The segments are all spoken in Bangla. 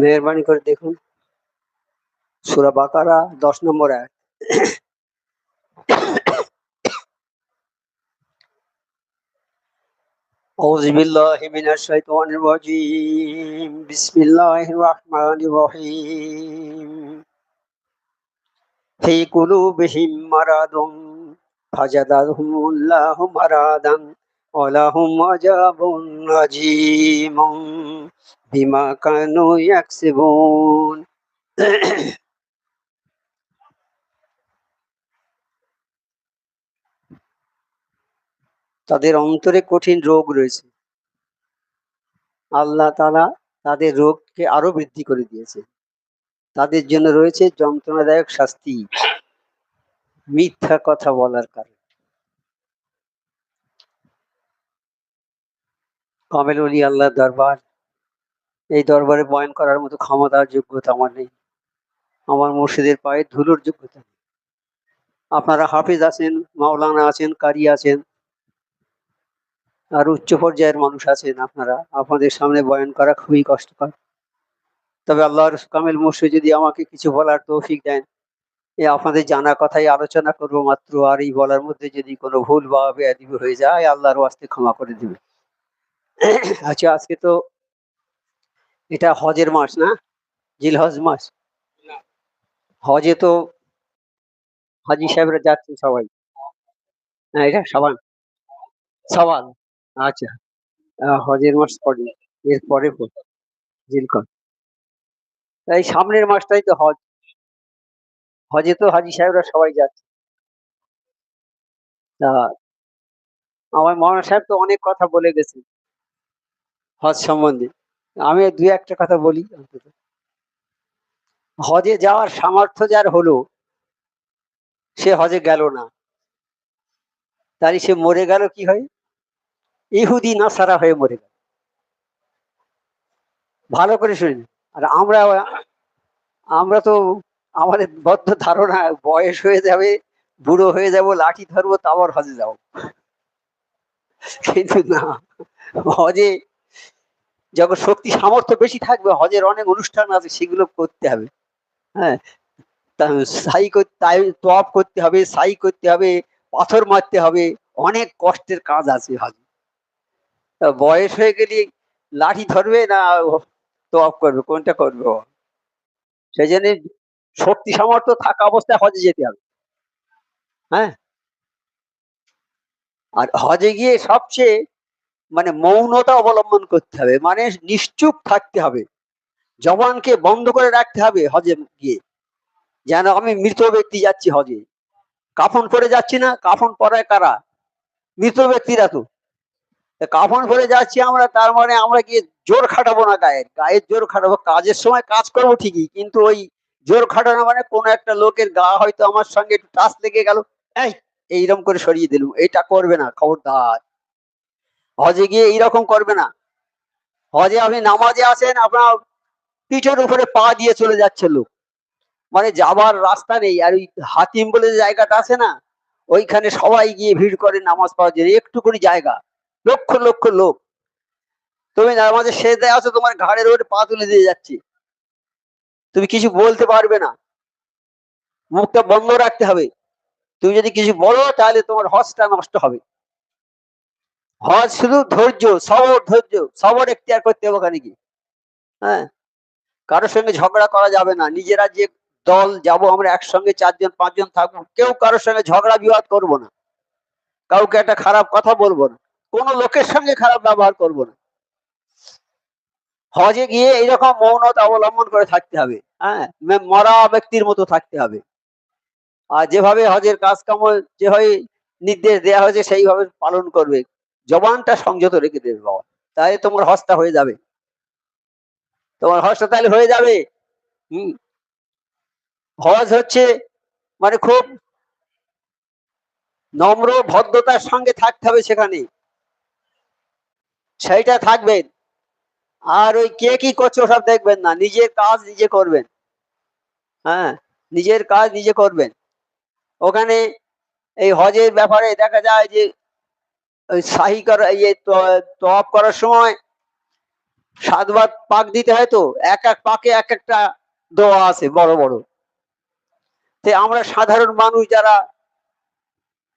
মেহেরবানি করে দেখুন সূরা বাকারা 10 নম্বর আয়াত। আউযু বিল্লাহি মিনাশ শাইতানির রাজীম। বিসমিল্লাহির রহমানির রহিম। ফি কুলুবিহিম মারাদুন ফাজাদাহুমুল্লাহু মারাদান ওয়া লাহুম আযাবুন আযীমুন বিমা কানু ইয়াকসিবুন। তাদের অন্তরে কঠিন রোগ রয়েছে। আল্লাহ তাআলা তাদের রোগকে আরো বৃদ্ধি করে দিয়েছে। তাদের জন্য রয়েছে যন্ত্রণাদায়ক শাস্তি, মিথ্যা কথা বলার কারণে। কামেল ওলি আল্লাহর দরবার, এই দরবারে বয়ান করার মতো ক্ষমতা আর যোগ্যতা আমার নেই। আমার মুর্শিদের পায়ে ধুলোর যোগ্যতা নেই। আপনারা হাফিজ আছেন, মাওলানা আছেন, কারি আছেন, আর উচ্চ পর্যায়ের মানুষ আছেন। আপনাদের সামনে বয়ান করা খুবই কষ্টকর। তবে আল্লাহর কামেল মুর্শিদ যদি আমাকে কিছু বলার তৌফিক দেন, আপনাদের জানা কথাই আলোচনা করবো মাত্র। আর এই বলার মধ্যে যদি কোনো ভুল বা বেয়াদবি হয়ে যায়, আল্লাহর ওয়াস্তে ক্ষমা করে দিবে। আচ্ছা, আজকে তো এটা হজের মাস না? জিলহজ মাস। হজে তো হাজি সাহেবরা যাচ্ছেন সবাই। হ্যাঁ, এটা সাবান। আচ্ছা, হজের মাস পরে, এর পরে জিলকদ। এই সামনের মাসটাই তো হজ। হজে তো হাজি সাহেবরা সবাই যাচ্ছে। তা আমার মৌলানা সাহেব তো অনেক কথা বলে গেছে হজ সম্বন্ধে। আমি দুই একটা কথা বলি অন্তত। হজে যাওয়ার সামর্থ্য যার হলো, সে হজে গেল না, তাই সে মরে গেল কি হয়? ইহুদি নাসারা হয়ে মরে গেল। ভালো করে শুনি। আর আমরা তো আমাদের বদ্ধ ধারণা, বয়স হয়ে যাবে, বুড়ো হয়ে যাব, লাঠি ধরবো, তারপর হজে যাবো। কিন্তু না, হজে যখন শক্তি সামর্থ্য বেশি থাকবে, হজের অনেক অনুষ্ঠান আছে, সেগুলো করতে হবে। হ্যাঁ, তওয়াফ করতে হবে, সাই করতে হবে, পাথর মারতে হবে, অনেক কষ্টের কাজ আছে হজে। বয়স হয়ে গেলে লাঠি ধরবে না তওয়াফ করবে, কোনটা করবে? সেই জন্য শক্তি সামর্থ্য থাকা অবস্থায় হজে যেতে হবে। হ্যাঁ, আর হজে গিয়ে সবচেয়ে মৌনতা অবলম্বন করতে হবে, নিশ্চুপ থাকতে হবে, জবানকে বন্ধ করে রাখতে হবে হজে গিয়ে। যেন আমি মৃত ব্যক্তি যাচ্ছি হজে, কাফন পরে যাচ্ছি না। কাফন পরায় কারা? মৃত ব্যক্তিরা তো। কাফন পরে যাচ্ছি আমরা, তার মানে আমরা গিয়ে জোর খাটাবো না, গায়ের জোর খাটাবো। কাজের সময় কাজ করবো ঠিকই, কিন্তু ওই জোর খাটানো মানে কোনো একটা লোকের গা হয়তো আমার সঙ্গে একটু টাচ লেগে গেল, এই এইরকম করে সরিয়ে দিলুম, এটা করবে না, খবরদার। হজে গিয়ে এইরকম করবে না। হজে আপনি নামাজে আছেন, আপনার পিঠের উপরে পা দিয়ে চলে যাচ্ছে লোক, যাবার রাস্তা নেই। আর ওই হাতিম বলে যে জায়গাটা আছে না, ওইখানে সবাই গিয়ে ভিড় করে নামাজ পড়ার জন্য, একটু করে জায়গা, লক্ষ লক্ষ লোক। তুমি নামাজে সেজদায় আছো, তোমার ঘাড়ের উপরে পা তুলে দিয়ে যাচ্ছে, তুমি কিছু বলতে পারবে না, মুখটা বন্ধ রাখতে হবে। তুমি যদি কিছু বলো, তাহলে তোমার হজটা নষ্ট হবে। হজ শুধু সবর এখতিয়ার করতে হবে ওখানে কি। হ্যাঁ, কারোর সঙ্গে ঝগড়া করা যাবে না। নিজেরা যে দল যাব আমরা, একসঙ্গে 4 জন 5 জন থাকবো, কেউ কারোর সঙ্গে ঝগড়া বিবাদ করবো না, কাউকে একটা খারাপ কথা বলবো না, কোনো লোকের সঙ্গে খারাপ ব্যবহার করবো না। হজে গিয়ে এইরকম মৌনতা অবলম্বন করে থাকতে হবে। হ্যাঁ, মরা ব্যক্তির মতো থাকতে হবে। আর যেভাবে হজের কাজ কাম যেভাবে নির্দেশ দেওয়া হয়েছে, সেইভাবে পালন করবে। জবানটা সংযত রেখে দেবে বাবা, তাহলে তোমার হজটা হয়ে যাবে। তাহলে হয়ে যাবে। হম, হজ হচ্ছে খুব নম্র ভদ্রতার সঙ্গে থাকতে হবে সেখানে, সেইটা থাকবেন। আর ওই কে কি করছে সব দেখবেন না, নিজের কাজ নিজে করবেন। হ্যাঁ, নিজের কাজ নিজে করবেন। ওখানে এই হজের ব্যাপারে দেখা যায় যে ওই সাহি করা, তওয়াফ করার সময় 7 বার পাক দিতে হয় তো, এক এক পাকে এক একটা দোয়া আছে বড় বড়। তো আমরা সাধারণ মানুষ যারা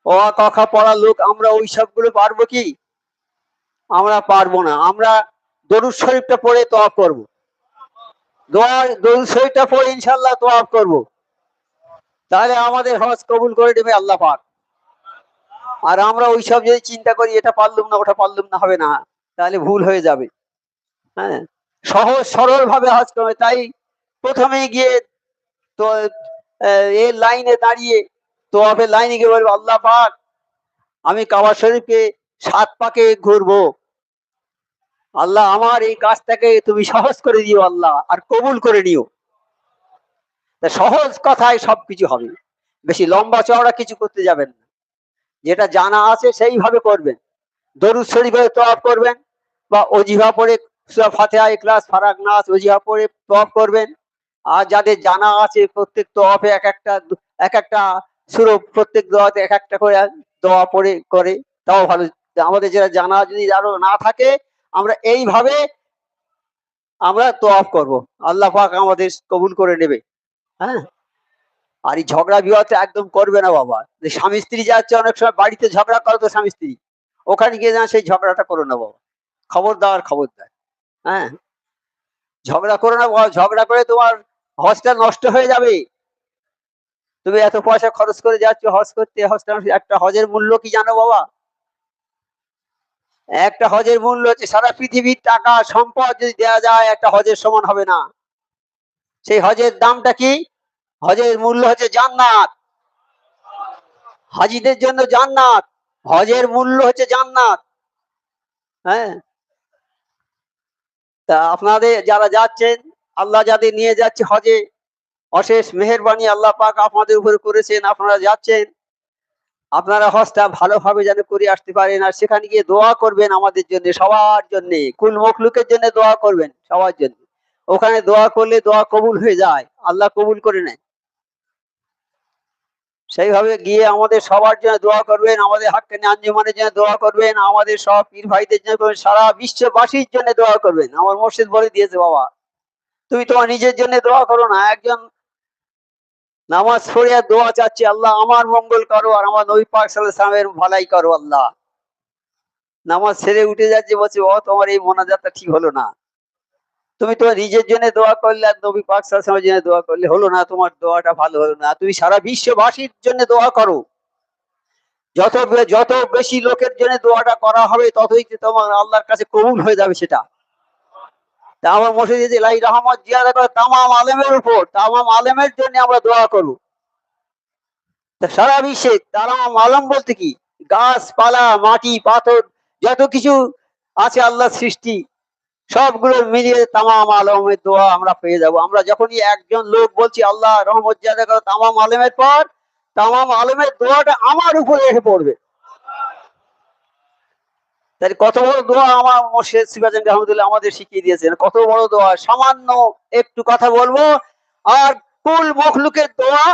অ আ ক খ পড়ার লোক, আমরা ওই সবগুলো পারবো কি? আমরা পারবো না। আমরা দরুদ শরীফটা পড়ে তওয়াফ করব। দরুদ শরীফটা পড়ে ইনশাআল্লাহ তওয়াফ করব। তাহলে আমাদের হজ কবুল করে দেবে আল্লাহ পাক। আর আমরা ওইসব যদি চিন্তা করি এটা পারলুম না ওটা পারলুম না, হবে না, তাহলে ভুল হয়ে যাবে। হ্যাঁ, সহজ সরল ভাবে হজ করবে। তাই প্রথমে গিয়ে তো এর লাইনে দাঁড়িয়ে তোয়াফের লাইনে গিয়ে বলবো, আল্লাহ পাক আমি কাবা শরীফকে 7 পাকে ঘুরবো, আল্লাহ আমার এই কাজটাকে তুমি সহজ করে দিও আল্লাহ, আর কবুল করে নিও। সহজ কথায় সবকিছু হবে, বেশি লম্বা চওড়া কিছু করতে যাবেন না। যেটা জানা আছে সেইভাবে করবেন। দরুদ শরীফে তওয়াফ করবেন, বা ওজিফা পড়ে সূরা ফাতিহা, ইখলাস, ফারাক, নাস ওজিফা পড়ে তওয়াফ করবেন। আর যাদের জানা আছে প্রত্যেক তওয়াফে এক একটা সূরা, প্রত্যেক দোয়াতে এক একটা করে দোয়া পড়ে করে, তাও ভালো। আমাদের যেটা জানা যদি আরো না থাকে, আমরা এইভাবে আমরা তওয়াফ করব, আল্লাহ পাক আমাদের কবুল করে নেবে। হ্যাঁ, আর এই ঝগড়া বিবাদ একদম করবে না বাবা। যে স্বামী স্ত্রী যাচ্ছে, অনেক সময় বাড়িতে ঝগড়া করে তো স্বামী স্ত্রী, ওখানে গিয়ে না সেই ঝগড়াটা করো না বাবা। খবরদার খবরদার। হ্যাঁ, ঝগড়া করো না বাবা। ঝগড়া করে তোমার হজটা নষ্ট হয়ে যাবে। তুমি এত পয়সা খরচ করে যাচ্ছ হজ করতে, হজটা একটা হজের মূল্য কি জানো বাবা? একটা হজের মূল্য হচ্ছে সারা পৃথিবীর টাকা সম্পদ যদি দেওয়া যায় একটা হজের সমান হবে না। সেই হজের দামটা কি? হজের মূল্য হচ্ছে জান্নাত। হাজিদের জন্য জান্নাত, হজের মূল্য হচ্ছে জান্নাত। হ্যাঁ, তা আপনাদের যারা যাচ্ছেন, আল্লাহ যাদের নিয়ে যাচ্ছে হজে, অশেষ মেহেরবানি আল্লাহ পাক আপনাদের উপরে করেছেন, আপনারা যাচ্ছেন। আপনারা হজটা ভালোভাবে যেন করে আসতে পারেন, আর সেখানে গিয়ে দোয়া করবেন আমাদের জন্য, সবার জন্য, কুল মখলুকের জন্য দোয়া করবেন, সবার জন্য। ওখানে দোয়া করলে দোয়া কবুল হয়ে যায়, আল্লাহ কবুল করে নেয়। সেইভাবে গিয়ে আমাদের সবার জন্য দোয়া করবেন, আমাদের হাক্কানি আঞ্জুমানের জন্য দোয়া করবেন, আমাদের সব পীর ভাইদের জন্য করবেন, সারা বিশ্ববাসীর জন্য দোয়া করবেন। আমার মুর্শিদ বলে দিয়েছে, বাবা তুমি তোমার নিজের জন্য দোয়া করো না, একজন নামাজ পড়ে দোয়া চাচ্ছি, আল্লাহ আমার মঙ্গল করো আর আমার নবী পাক সাল্লাল্লাহু আলাইহি ওয়াসাল্লামের ভালাই করো আল্লাহ। নামাজ ছেড়ে উঠে যাচ্ছে, বলছে ও তোমার এই মোনাজাতটা ঠিক হলো না। তুমি তোমার নিজের জন্য দোয়া করলে আর নবী পাক সাল্লাল্লাহু আলাইহি ওয়াসাল্লামের জন্য দোয়া করলে হলো না, তোমার দোয়াটা ভালো হলো না। তুমি সারা বিশ্ববাসীর জন্য দোয়া করো। যত যত বেশি লোকের জন্য দোয়াটা করা হবে, ততই তোমার আল্লাহর কাছে কবুল হয়ে যাবে সেটা। তা আমার মসজিদে লাই রহমত জিয়াদা করে তামাম আলেমের উপর, তামাম আলেমের জন্য আমরা দোয়া করব। সারা বিশ্বে তামাম আলম বলতে কি, গাছপালা, মাটি, পাথর, যত কিছু আছে আল্লাহর সৃষ্টি, সবগুলো মিলিয়ে তামাম আলমের দোয়া আমরা পেয়ে যাব। আমরা যখনই একজন লোক বলছি আল্লাহ রহমত জিয়াদা করে তামাম আলেমের পর, তামাম আলেমের দোয়াটা আমার উপরে এসে পড়বে। তাই কত বড় দোয়া আমার মুর্শিদ সিরাজ আহমদুল্লাহ আমাদের শিখিয়ে দিয়েছেন, কত বড় দোয়া। সামান্য একটু কথা বলবো আর কুল মখলুকের দোয়া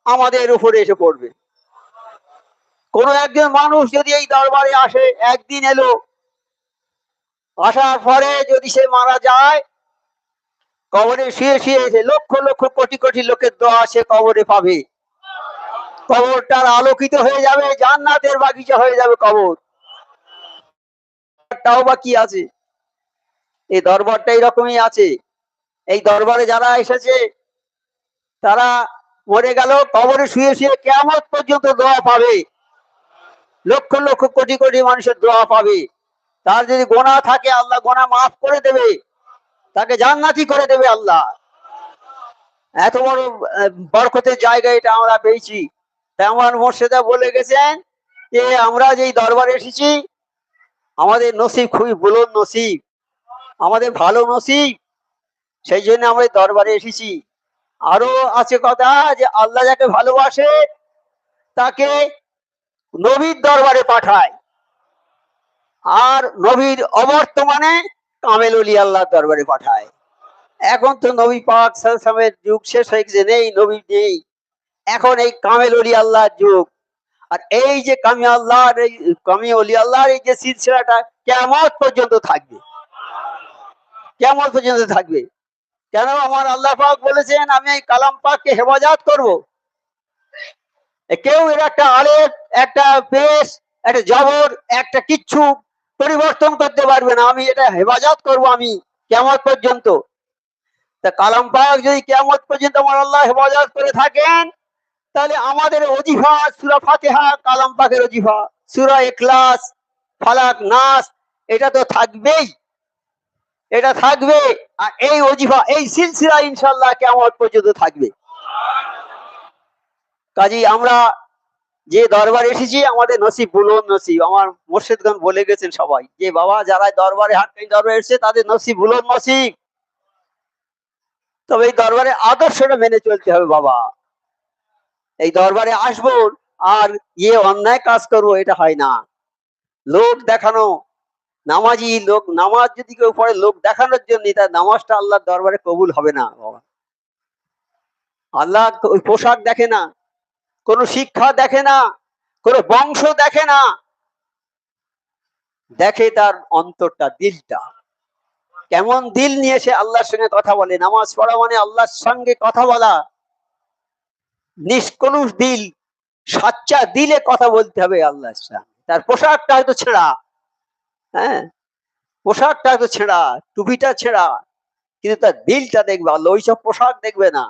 আমাদের উপরে এসে পড়বে। কোন একজন মানুষ যদি এই দরবারে আসে, একদিন এলো, আসার পরে যদি সে মারা যায়, কবরে শুয়ে শুয়ে এসে লক্ষ লক্ষ কোটি কোটি লোকের দোয়া সে কবরে পাবে। কবরটার আলোকিত হয়ে যাবে, জান্নাতের বাগিচা হয়ে যাবে কবর। তাও বা কি আছে, এই দরবারটা এইরকমই আছে। এই দরবারে যারা এসেছে তারা মরে গেল, কবরে শুয়ে শুয়ে কিয়ামত পর্যন্ত দোয়া পাবে। লক্ষ লক্ষ কোটি কোটি মানুষের দোয়া পাবে। তার যদি গোনা থাকে আল্লাহ গোনা মাফ করে দেবে, তাকে জান্নাতি করে দেবে আল্লাহ। এত বড় বরকতের জায়গা এটা আমরা পেয়েছি। তাই আমার মোর্শেদা বলে গেছেন যে আমরা যেই দরবারে এসেছি, আমাদের নসিব খুবই বুলন্দ নসিব, আমাদের ভালো নসিব, সেই জন্য আমরা এই দরবারে এসেছি। আরো আছে কথা যে আল্লাহ যাকে ভালোবাসে তাকে নবীর দরবারে পাঠায়, আর নবীর অবর্তমানে কামেল ওলি আল্লাহর দরবারে পাঠায়। এখন তো নবী পাক সাল্লাল্লাহু আলাইহি ওয়াসাল্লামের যুগ শেষ হয়ে গেছে, নেই, নবী নেই। এখন এই কামেল ওলি আল্লাহর যুগ। আর এই যে কামি আল্লাহর, এই কামি ওলি আল্লাহর এই যে সিলসিলাটা কিয়ামত পর্যন্ত থাকবে। কিয়ামত পর্যন্ত থাকবে। কেন? আমার আল্লাহ পাক বলেছেন আমি এই কালাম পাককে হেফাজত করব। কেউ এর একটা আলেফ, একটা পেশ, একটা জবর, একটা কিচ্ছু পরিবর্তন করতে পারবে না। আমি এটা হেফাজত করব আমি কিয়ামত পর্যন্ত। তা কালাম পাক যদি কিয়ামত পর্যন্ত আমার আল্লাহ হেফাজত করে থাকেন, তাহলে আমাদের ওজিফা সূরা ফাতিহা কালাম পাকের ওজিফা, সূরা ইখলাস, ফালাক, নাস, এটা তো থাকবেই, এটা থাকবে। আর এই ওজিফা, এই সিলসিলা ইনশাআল্লাহ কিয়ামত পর্যন্ত থাকবে। কাজী আমরা যে দরবারে এসেছি আমাদের নসিব বুলন নসিব। আমার মুর্শিদগণ বলে গেছেন সবাই যে বাবা যারা দরবারে হাক্কানি দরবারে এসেছে তাদের নসিব বুলন নসিব। তবে এই দরবারে আদর্শটা মেনে চলতে হবে বাবা। এই দরবারে আসবো আর অন্যায় কাজ করবো, এটা হয় না। লোক দেখানো, নামাজি লোক, নামাজ যদি কেউ পড়ে লোক দেখানোর জন্য, তার নামাজটা আল্লাহর দরবারে কবুল হবে না বাবা। আল্লাহ ওই পোশাক দেখে না, কোনো শিক্ষা দেখে না, কোনো বংশ দেখে না, দেখে তার অন্তরটা, দিলটা কেমন। দিল নিয়ে সে আল্লাহর সঙ্গে কথা বলে। নামাজ পড়া মানে আল্লাহর সঙ্গে কথা বলা। নিষ্কলুষ দিল, সাচ্চা দিলে কথা বলতে হবে আল্লাহর সঙ্গে। তার পোশাকটা হয়তো ছেঁড়া, হ্যাঁ, পোশাকটা হয়তো ছেঁড়া, টুপিটা ছেঁড়া, কিন্তু তার দিলটা দেখবে আল্লাহ। ওইসব পোশাক দেখবে না।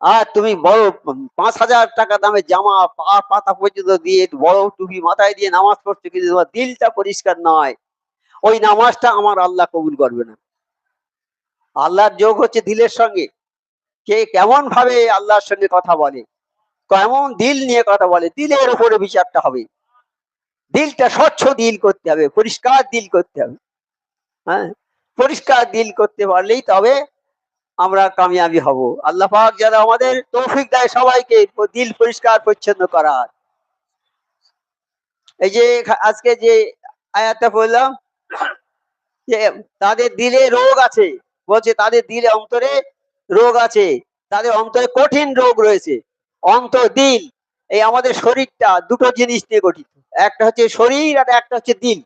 আর তুমি বড় 5,000 টাকা দামের জামা, পা পাতা পর্যন্ত দিয়ে বড় টুপি মাথায় দিয়ে নামাজ পড়ছো, কিন্তু তোমার দিলটা পরিষ্কার নয়, ওই নামাজটা আমার আল্লাহ কবুল করবে না। আল্লাহর যোগ হচ্ছে দিলের সঙ্গে। কে কেমন ভাবে আল্লাহর সঙ্গে কথা বলে, কেমন দিল নিয়ে কথা বলে, দিলের উপরে বিচারটা হবে। দিলটা স্বচ্ছ দিল করতে হবে, পরিষ্কার দিল করতে হবে। হ্যাঁ, পরিষ্কার দিল করতে পারলেই তবে আমরা কামিয়াবি হব। আল্লাহ পাক যারা আমাদের তৌফিক দেয় সবাইকে দিল পরিষ্কার পরিচ্ছন্ন করার। এই যে আজকে যে আয়াতটা বললাম যে তাদের দিলে রোগ আছে, বলছে তাদের দিলে অন্তরে রোগ আছে, তাদের অন্তরে কঠিন রোগ রয়েছে। অন্তর, দিল, এই আমাদের শরীরটা দুটো জিনিস নিয়ে গঠিত। একটা হচ্ছে শরীর আর একটা হচ্ছে দিল।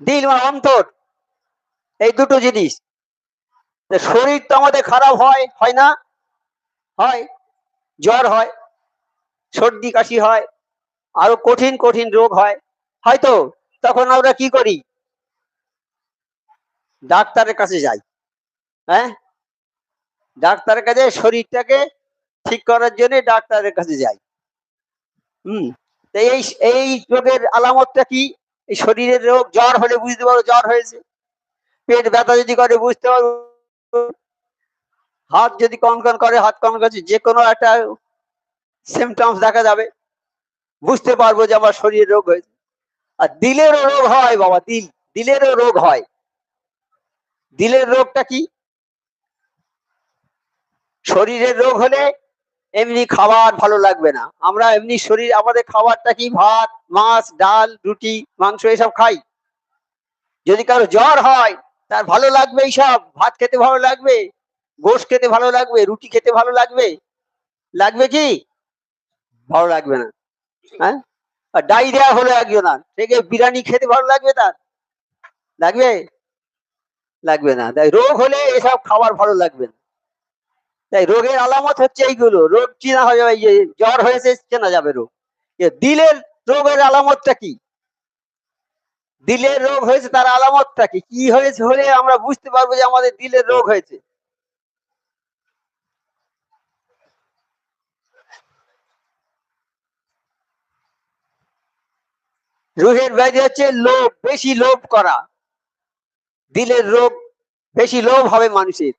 দিল মানে অন্তর, এই দুটো জিনিস। শরীর তো আমাদের খারাপ হয়, হয় না? হয়, জ্বর হয়, সর্দি কাশি হয়, আরো কঠিন কঠিন রোগ হয়, হয়তো। তখন আমরা কি করি? ডাক্তারের কাছে যাই। হ্যাঁ, ডাক্তারের কাছে শরীরটাকে ঠিক করার জন্য ডাক্তারের কাছে যাই। হুম, এই এই রোগের আলামতটা কি? এই শরীরের রোগ, জ্বর হলে বুঝতে পারো জ্বর হয়েছে। পেট ব্যথা যদি করে বুঝতে পারো, হাত যদি কনকন করে হাত কনকন করছে, যে কোনো একটা সিমটমস দেখা যাবে, বুঝতে পারবো যে আমার শরীরের রোগ হয়েছে। আর দিলেরও রোগ হয় বাবা, দিলেরও রোগ হয়। দিলের রোগটা কি? শরীরের রোগ হলে এমনি খাবার ভালো লাগবে না। আমরা এমনি শরীর, আমাদের খাবারটা কি? ভাত, মাছ, ডাল, রুটি, মাংস, এসব খাই। যদি কারো জ্বর হয়, তার ভালো লাগবে এইসব? ভাত খেতে ভালো লাগবে, গোশত খেতে ভালো লাগবে, রুটি খেতে ভালো লাগবে? লাগবে কি? ভালো লাগবে না। হ্যাঁ, আর ডায়রিয়া হলো একজনার, থেকে বিরিয়ানি খেতে ভালো লাগবে তার? লাগবে? লাগবে না। তাই রোগ হলে এসব খাবার ভালো লাগবে না। তাই রোগের আলামত হচ্ছে এইগুলো। রোগ চেনা হয়ে যাবে, এই যে জ্বর হয়েছে চেনা যাবে রোগ। দিলের রোগের আলামতটা কি? দিলের রোগ হয়েছে তার আলামতটা কি? কি হয়েছে হলে আমরা বুঝতে পারবো যে আমাদের দিলের রোগ হয়েছে? রোগের ব্যাধি হচ্ছে লোভ, বেশি লোভ করা। দিলের রোগ, বেশি লোভ হবে মানুষের।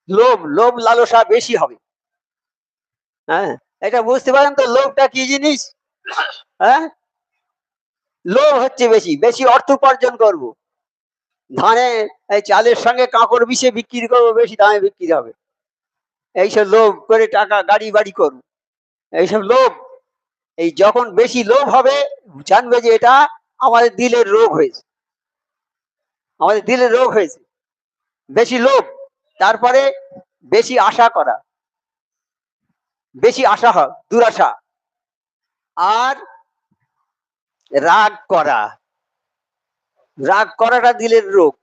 লোভ, লোভ লালসা বেশি হবে। হ্যাঁ, এটা বুঝতে পারেন তো লোভটা কি জিনিস? হ্যাঁ, লোভ হচ্ছে বেশি বেশি অর্থ উপার্জন করব। ধানে, এই চালের সঙ্গে কাঁকড় মিশিয়ে বিক্রি করবো, বেশি দামে বিক্রি হবে, এইসব লোভ করে টাকা গাড়ি বাড়ি করবো, এইসব লোভ। এই যখন বেশি লোভ হবে, জানবে যে এটা আমাদের দিলের রোগ হয়েছে, আমাদের দিলের রোগ হয়েছে। বেশি লোভ, তারপরে বেশি আশা করা, বেশি আশা হয়, দুরাশা, আর রাগ করা। রাগ করাটা দিলের রোগ।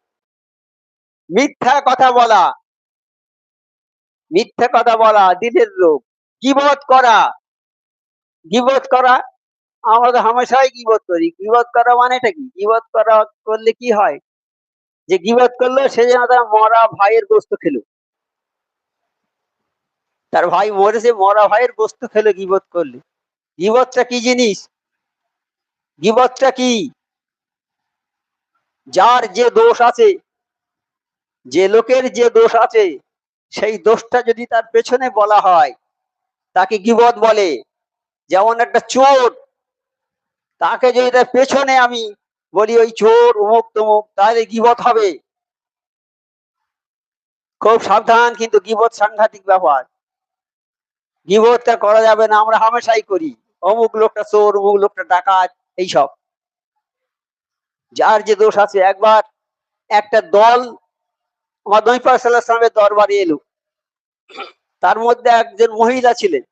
মিথ্যা কথা বলা, মিথ্যা কথা বলা দিলের রোগ। গীবত করা, গীবত করা, আমরা তো হামেশাই গীবত করি। গীবত করা মানেটা কি? গীবত করা করলে কি হয়? যে গীবত করলো সে যেন তার মরা ভাইয়ের গোস্ত খেলো। তার ভাই মরেছে, মরা ভাইয়ের গোস্ত খেলো গীবত করলে। গীবতটা কি জিনিস? গীবতটা কি? যার যে দোষ আছে, যে লোকের যে দোষ আছে, সেই দোষটা যদি তার পেছনে বলা হয়, তাকে গীবত বলে। যেমন একটা চোর, তাকে যদি তার পেছনে আমি বলি ওই চোর অমুক তমুক, তাহলে গীবত হবে। খুব সাবধান, কিন্তু গীবত সাংঘাতিক ব্যাপার। গীবতটা করা যাবে না, আমরা হামেশাই করি। অমুক লোকটা চোর, অমুক লোকটা ডাকাত, এইসব। যার যে দোষ আছে। একবার একটা দল আমার নবী পাক সাল্লাল্লাহু আলাইহি ওয়াসাল্লামের দরবারে এলো। তার মধ্যে একজন মহিলা ছিলেন।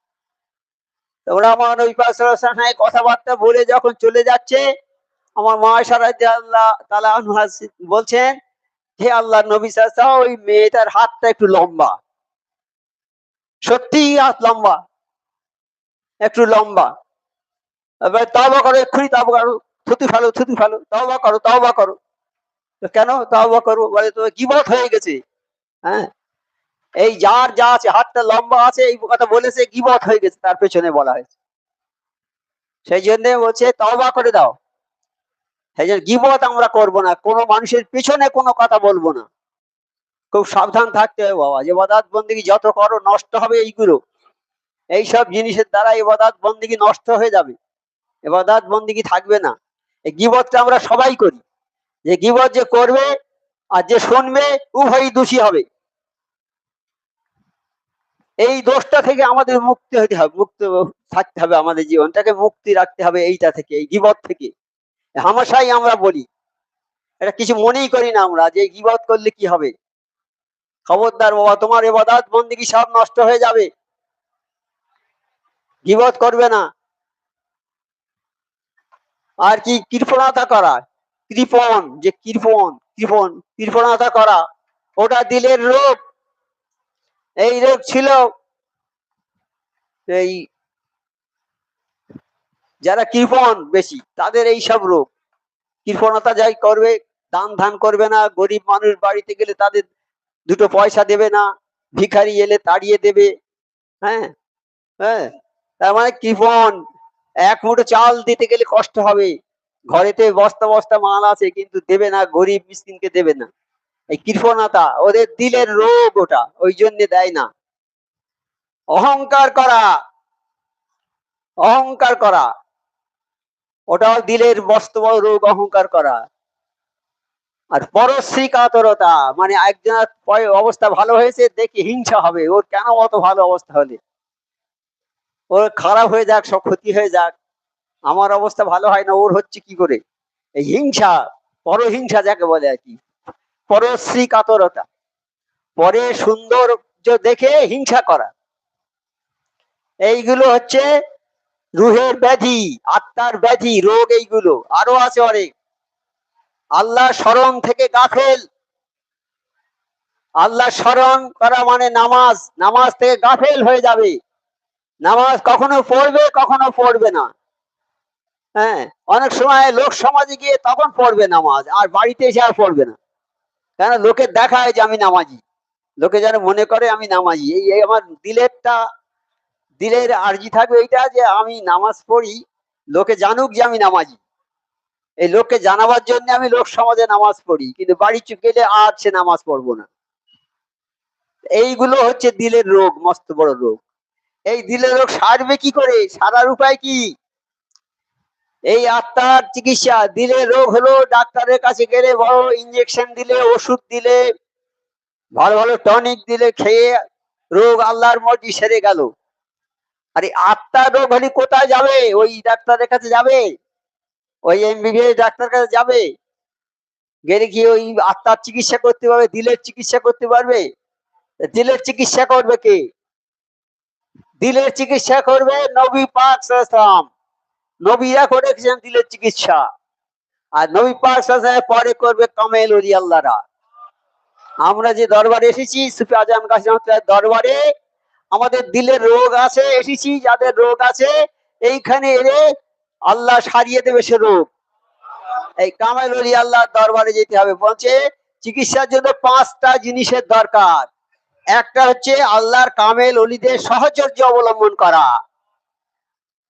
ওরা আমার নবী পাক সাল্লাল্লাহু আলাইহি ওয়াসাল্লামের সঙ্গে কথাবার্তা বলে যখন চলে যাচ্ছে, আমার মা আয়েশা রাদিয়াল্লাহু তাআলা আনহা বলছেন, হে আল্লাহর নবী সাল্লাল্লাহু আলাইহি ওয়াসাল্লাম, ওই মেয়েটার হাতটা একটু লম্বা। সত্যিই হাত লম্বা, একটু লম্বা। এবার তওবা করো, এক্ষুনি তওবা করো, থুতু ফেলো, থুতু ফেলো, তওবা করো, তওবা করো। তো কেন তওবা করবো? বলে তো গীবত হয়ে গেছে। হ্যাঁ, এই যার যা আছে, হাতটা লম্বা আছে, এই কথা বলেছে, গীবত হয়ে গেছে, তার পেছনে বলা হয়েছে। সেই জন্য বলছে তওবা করে দাও। সেই জন্য গীবত আমরা করবো না, কোনো মানুষের পিছনে কোনো কথা বলবো না। খুব সাবধান থাকতে হবে বাবা। ইবাদত বন্দেগী যত করো নষ্ট হবে এইগুলো, এইসব জিনিসের দ্বারা ইবাদত বন্দেগী নষ্ট হয়ে যাবে, ইবাদত বন্দেগী থাকবে না। এই গীবতটা আমরা সবাই করি। যে গীবত যে করবে আর যে শুনবে, উভয়ই দোষী হবে। এই দোষটা থেকে আমাদের মুক্তি হতে হবে, মুক্ত থাকতে হবে, আমাদের জীবনটাকে মুক্তি রাখতে হবে এইটা থেকে, এই গীবত থেকে। হামেশাই আমরা বলি, এটা কিছু মনেই করি না আমরা, যে গীবত করলে কি হবে। খবরদার বাবা, তোমার ইবাদত বন্দেগী সব নষ্ট হয়ে যাবে। গীবত করবে না। আর কি? কৃপণতা করা, কৃপণ, যে কৃপণ, কৃপণ, কৃপণতা করা, ওটা দিলের রোগ। এই রোগ ছিল এই যারা কৃপণ বেশি, তাদের এই সব রোগ। কৃপণতা যাই করবে, দান ধান করবে না, গরিব মানুষ বাড়িতে গেলে তাদের দুটো পয়সা দেবে না, ভিখারি এলে তাড়িয়ে দেবে। হ্যাঁ, হ্যাঁ, তার মানে কৃপণ। এক মুঠো চাল দিতে গেলে কষ্ট হবে, ঘরেতে বস্তা বস্তা মাল আছে কিন্তু দেবে না, গরিব মিসকিনকে দেবে না। এই কৃপণতা ওদের দিলের রোগ, ওটা ওই জন্য দেয় না। অহংকার করা, অহংকার করা, ওটাও দিলের মস্ত বড় রোগ, অহংকার করা। আর পরশ্রী কাতরতা, মানে একজনের অবস্থা ভালো হয়েছে দেখে হিংসা হবে, ওর কেন অত ভালো অবস্থা হলে, ওর খারাপ হয়ে যাক, সব ক্ষতি হয়ে যাক, আমার অবস্থা ভালো হয় না, ওর হচ্ছে কি করে। এই হিংসা, পরহিংসা যাকে বলে আর কি, পরশ্রী কাতরতা, পরে সৌন্দর্য দেখে হিংসা করা। এইগুলো হচ্ছে রুহের ব্যাধি, আত্মার ব্যাধি, রোগ এইগুলো। আরো আছে অনেক। আল্লাহ স্মরণ থেকে গাফেল। আল্লাহ স্মরণ করা মানে নামাজ, নামাজ থেকে গাফেল হয়ে যাবে। নামাজ কখনো পড়বে, কখনো পড়বে না। হ্যাঁ, অনেক সময় লোক সমাজে গিয়ে তখন পড়বে নামাজ, আর বাড়িতে এসে আর পড়বে না। কেন? লোকে দেখায় যে আমি নামাজি, লোকে যেন মনে করে আমি নামাজি। এই আমার দিলেরটা, দিলের আর্জি থাকবে এইটা, যে আমি নামাজ পড়ি, লোকে জানুক যে আমি নামাজি। এই লোককে জানাবার জন্য আমি লোক সমাজে নামাজ পড়ি, কিন্তু বাড়ি গেলে আর সে নামাজ পড়বো না। এইগুলো হচ্ছে দিলের রোগ, মস্ত বড় রোগ। এই দিলের রোগ সারবে কি করে? সারার উপায় কি? এই আত্মার চিকিৎসা। দিলের রোগ হলো ডাক্তারের কাছে গেলে বড় ইঞ্জেকশন দিলে, ওষুধ দিলে, ভালো ভালো টনিক দিলে, খেয়ে রোগ আল্লাহর মর্জি সেরে গেল। আরে আত্মার রোগ হলে কোথায় যাবে? ওই ডাক্তারের কাছে যাবে? ওই এমবিবিএস ডাক্তার কাছে যাবে? গেলে কি ওই আত্মার চিকিৎসা করতে পারবে? দিলের চিকিৎসা করতে পারবে? দিলের চিকিৎসা করবে কে? দিলের চিকিৎসা করবে নবী পাক সাল্লাল্লাহু আলাইহি ওয়াসাল্লাম। নবীরা করেছেন দিলের চিকিৎসা। আর নবী পাক সাল্লাল্লাহু আলাইহি ওয়াসাল্লাম পরে করবে কামেল ওলি আল্লাহরা। আমরা যে দরবারে এসেছি সুফি আজম গাজী রহমাতুল্লাহ দরবারে, আমাদের দিলের রোগ আছে, এসেছি যাদের রোগ আছে এইখানে এলে আল্লাহ সারিয়ে দেবে সে রোগ। এই কামেল ওলি আল্লাহর দরবারে যেতে হবে। বলছে চিকিৎসার জন্য 5টা জিনিসের দরকার। একটা হচ্ছে আল্লাহর কামেল অলিদের সহচর্য অবলম্বন করা,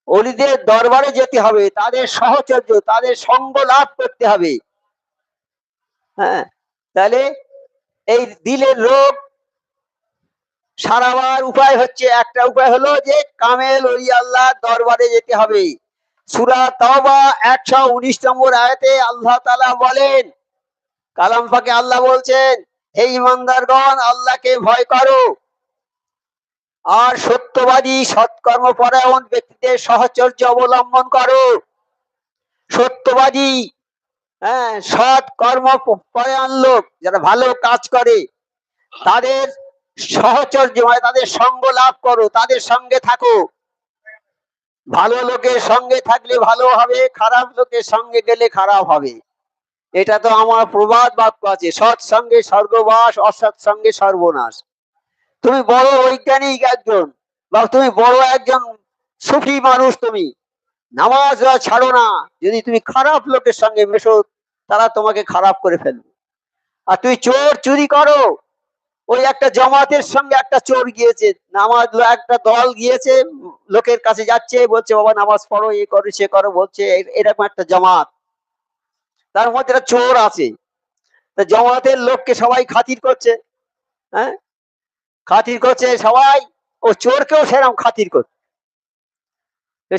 অলিদের দরবারে যেতে হবে, তাদের সহচর্য, তাদের সঙ্গ লাভ করতে হবে। হ্যাঁ, তাহলে এই দিলের রোগ সারাবার উপায় হচ্ছে, একটা উপায় হলো যে কামেল ওলি আল্লাহ দরবারে যেতে হবে। সূরা তাওবা 119 নম্বর আয়াতে আল্লাহ তাআলা বলেন, কালাম পাকে আল্লাহ বলছেন, হে ঈমানদারগণ আল্লাহকে ভয় করো আর সত্যবাদী সৎকর্মপরায়ণ ব্যক্তিদের সহচর্য অবলম্বন করো। সত্যবাদী, হ্যাঁ, সৎ কর্মপরায়ণ লোক যারা ভালো কাজ করে তাদের সহচর্য মানে তাদের সঙ্গ লাভ করো, তাদের সঙ্গে থাকো। ভালো লোকের সঙ্গে থাকলে ভালো হবে, খারাপ লোকের সঙ্গে গেলে খারাপ হবে। এটা তো আমার প্রবাদ বাক্য আছে, সৎ সঙ্গে স্বর্গবাস, অসৎ সঙ্গে সর্বনাশ। তুমি বড় বৈজ্ঞানিক একজন, বা তুমি বড় একজন সুফি মানুষ, তুমি নামাজ ছাড়ো না, যদি তুমি খারাপ লোকের সঙ্গে মেশো তারা তোমাকে খারাপ করে ফেলবে। আর তুই চোর চুরি করো, ওই একটা জামাতের সঙ্গে একটা চোর গিয়েছে, নামাজ একটা দল গিয়েছে, লোকের কাছে যাচ্ছে, বলছে বাবা নামাজ পড়ো, এ করো সে করো, বলছে এরকম একটা জামাত, তার মধ্যে একটা চোর আছে। তা জামাতের লোককে সবাই খাতির করছে, হ্যাঁ, খাতির করছে সবাই, ও চোরকেও সেরকম খাতির করছে।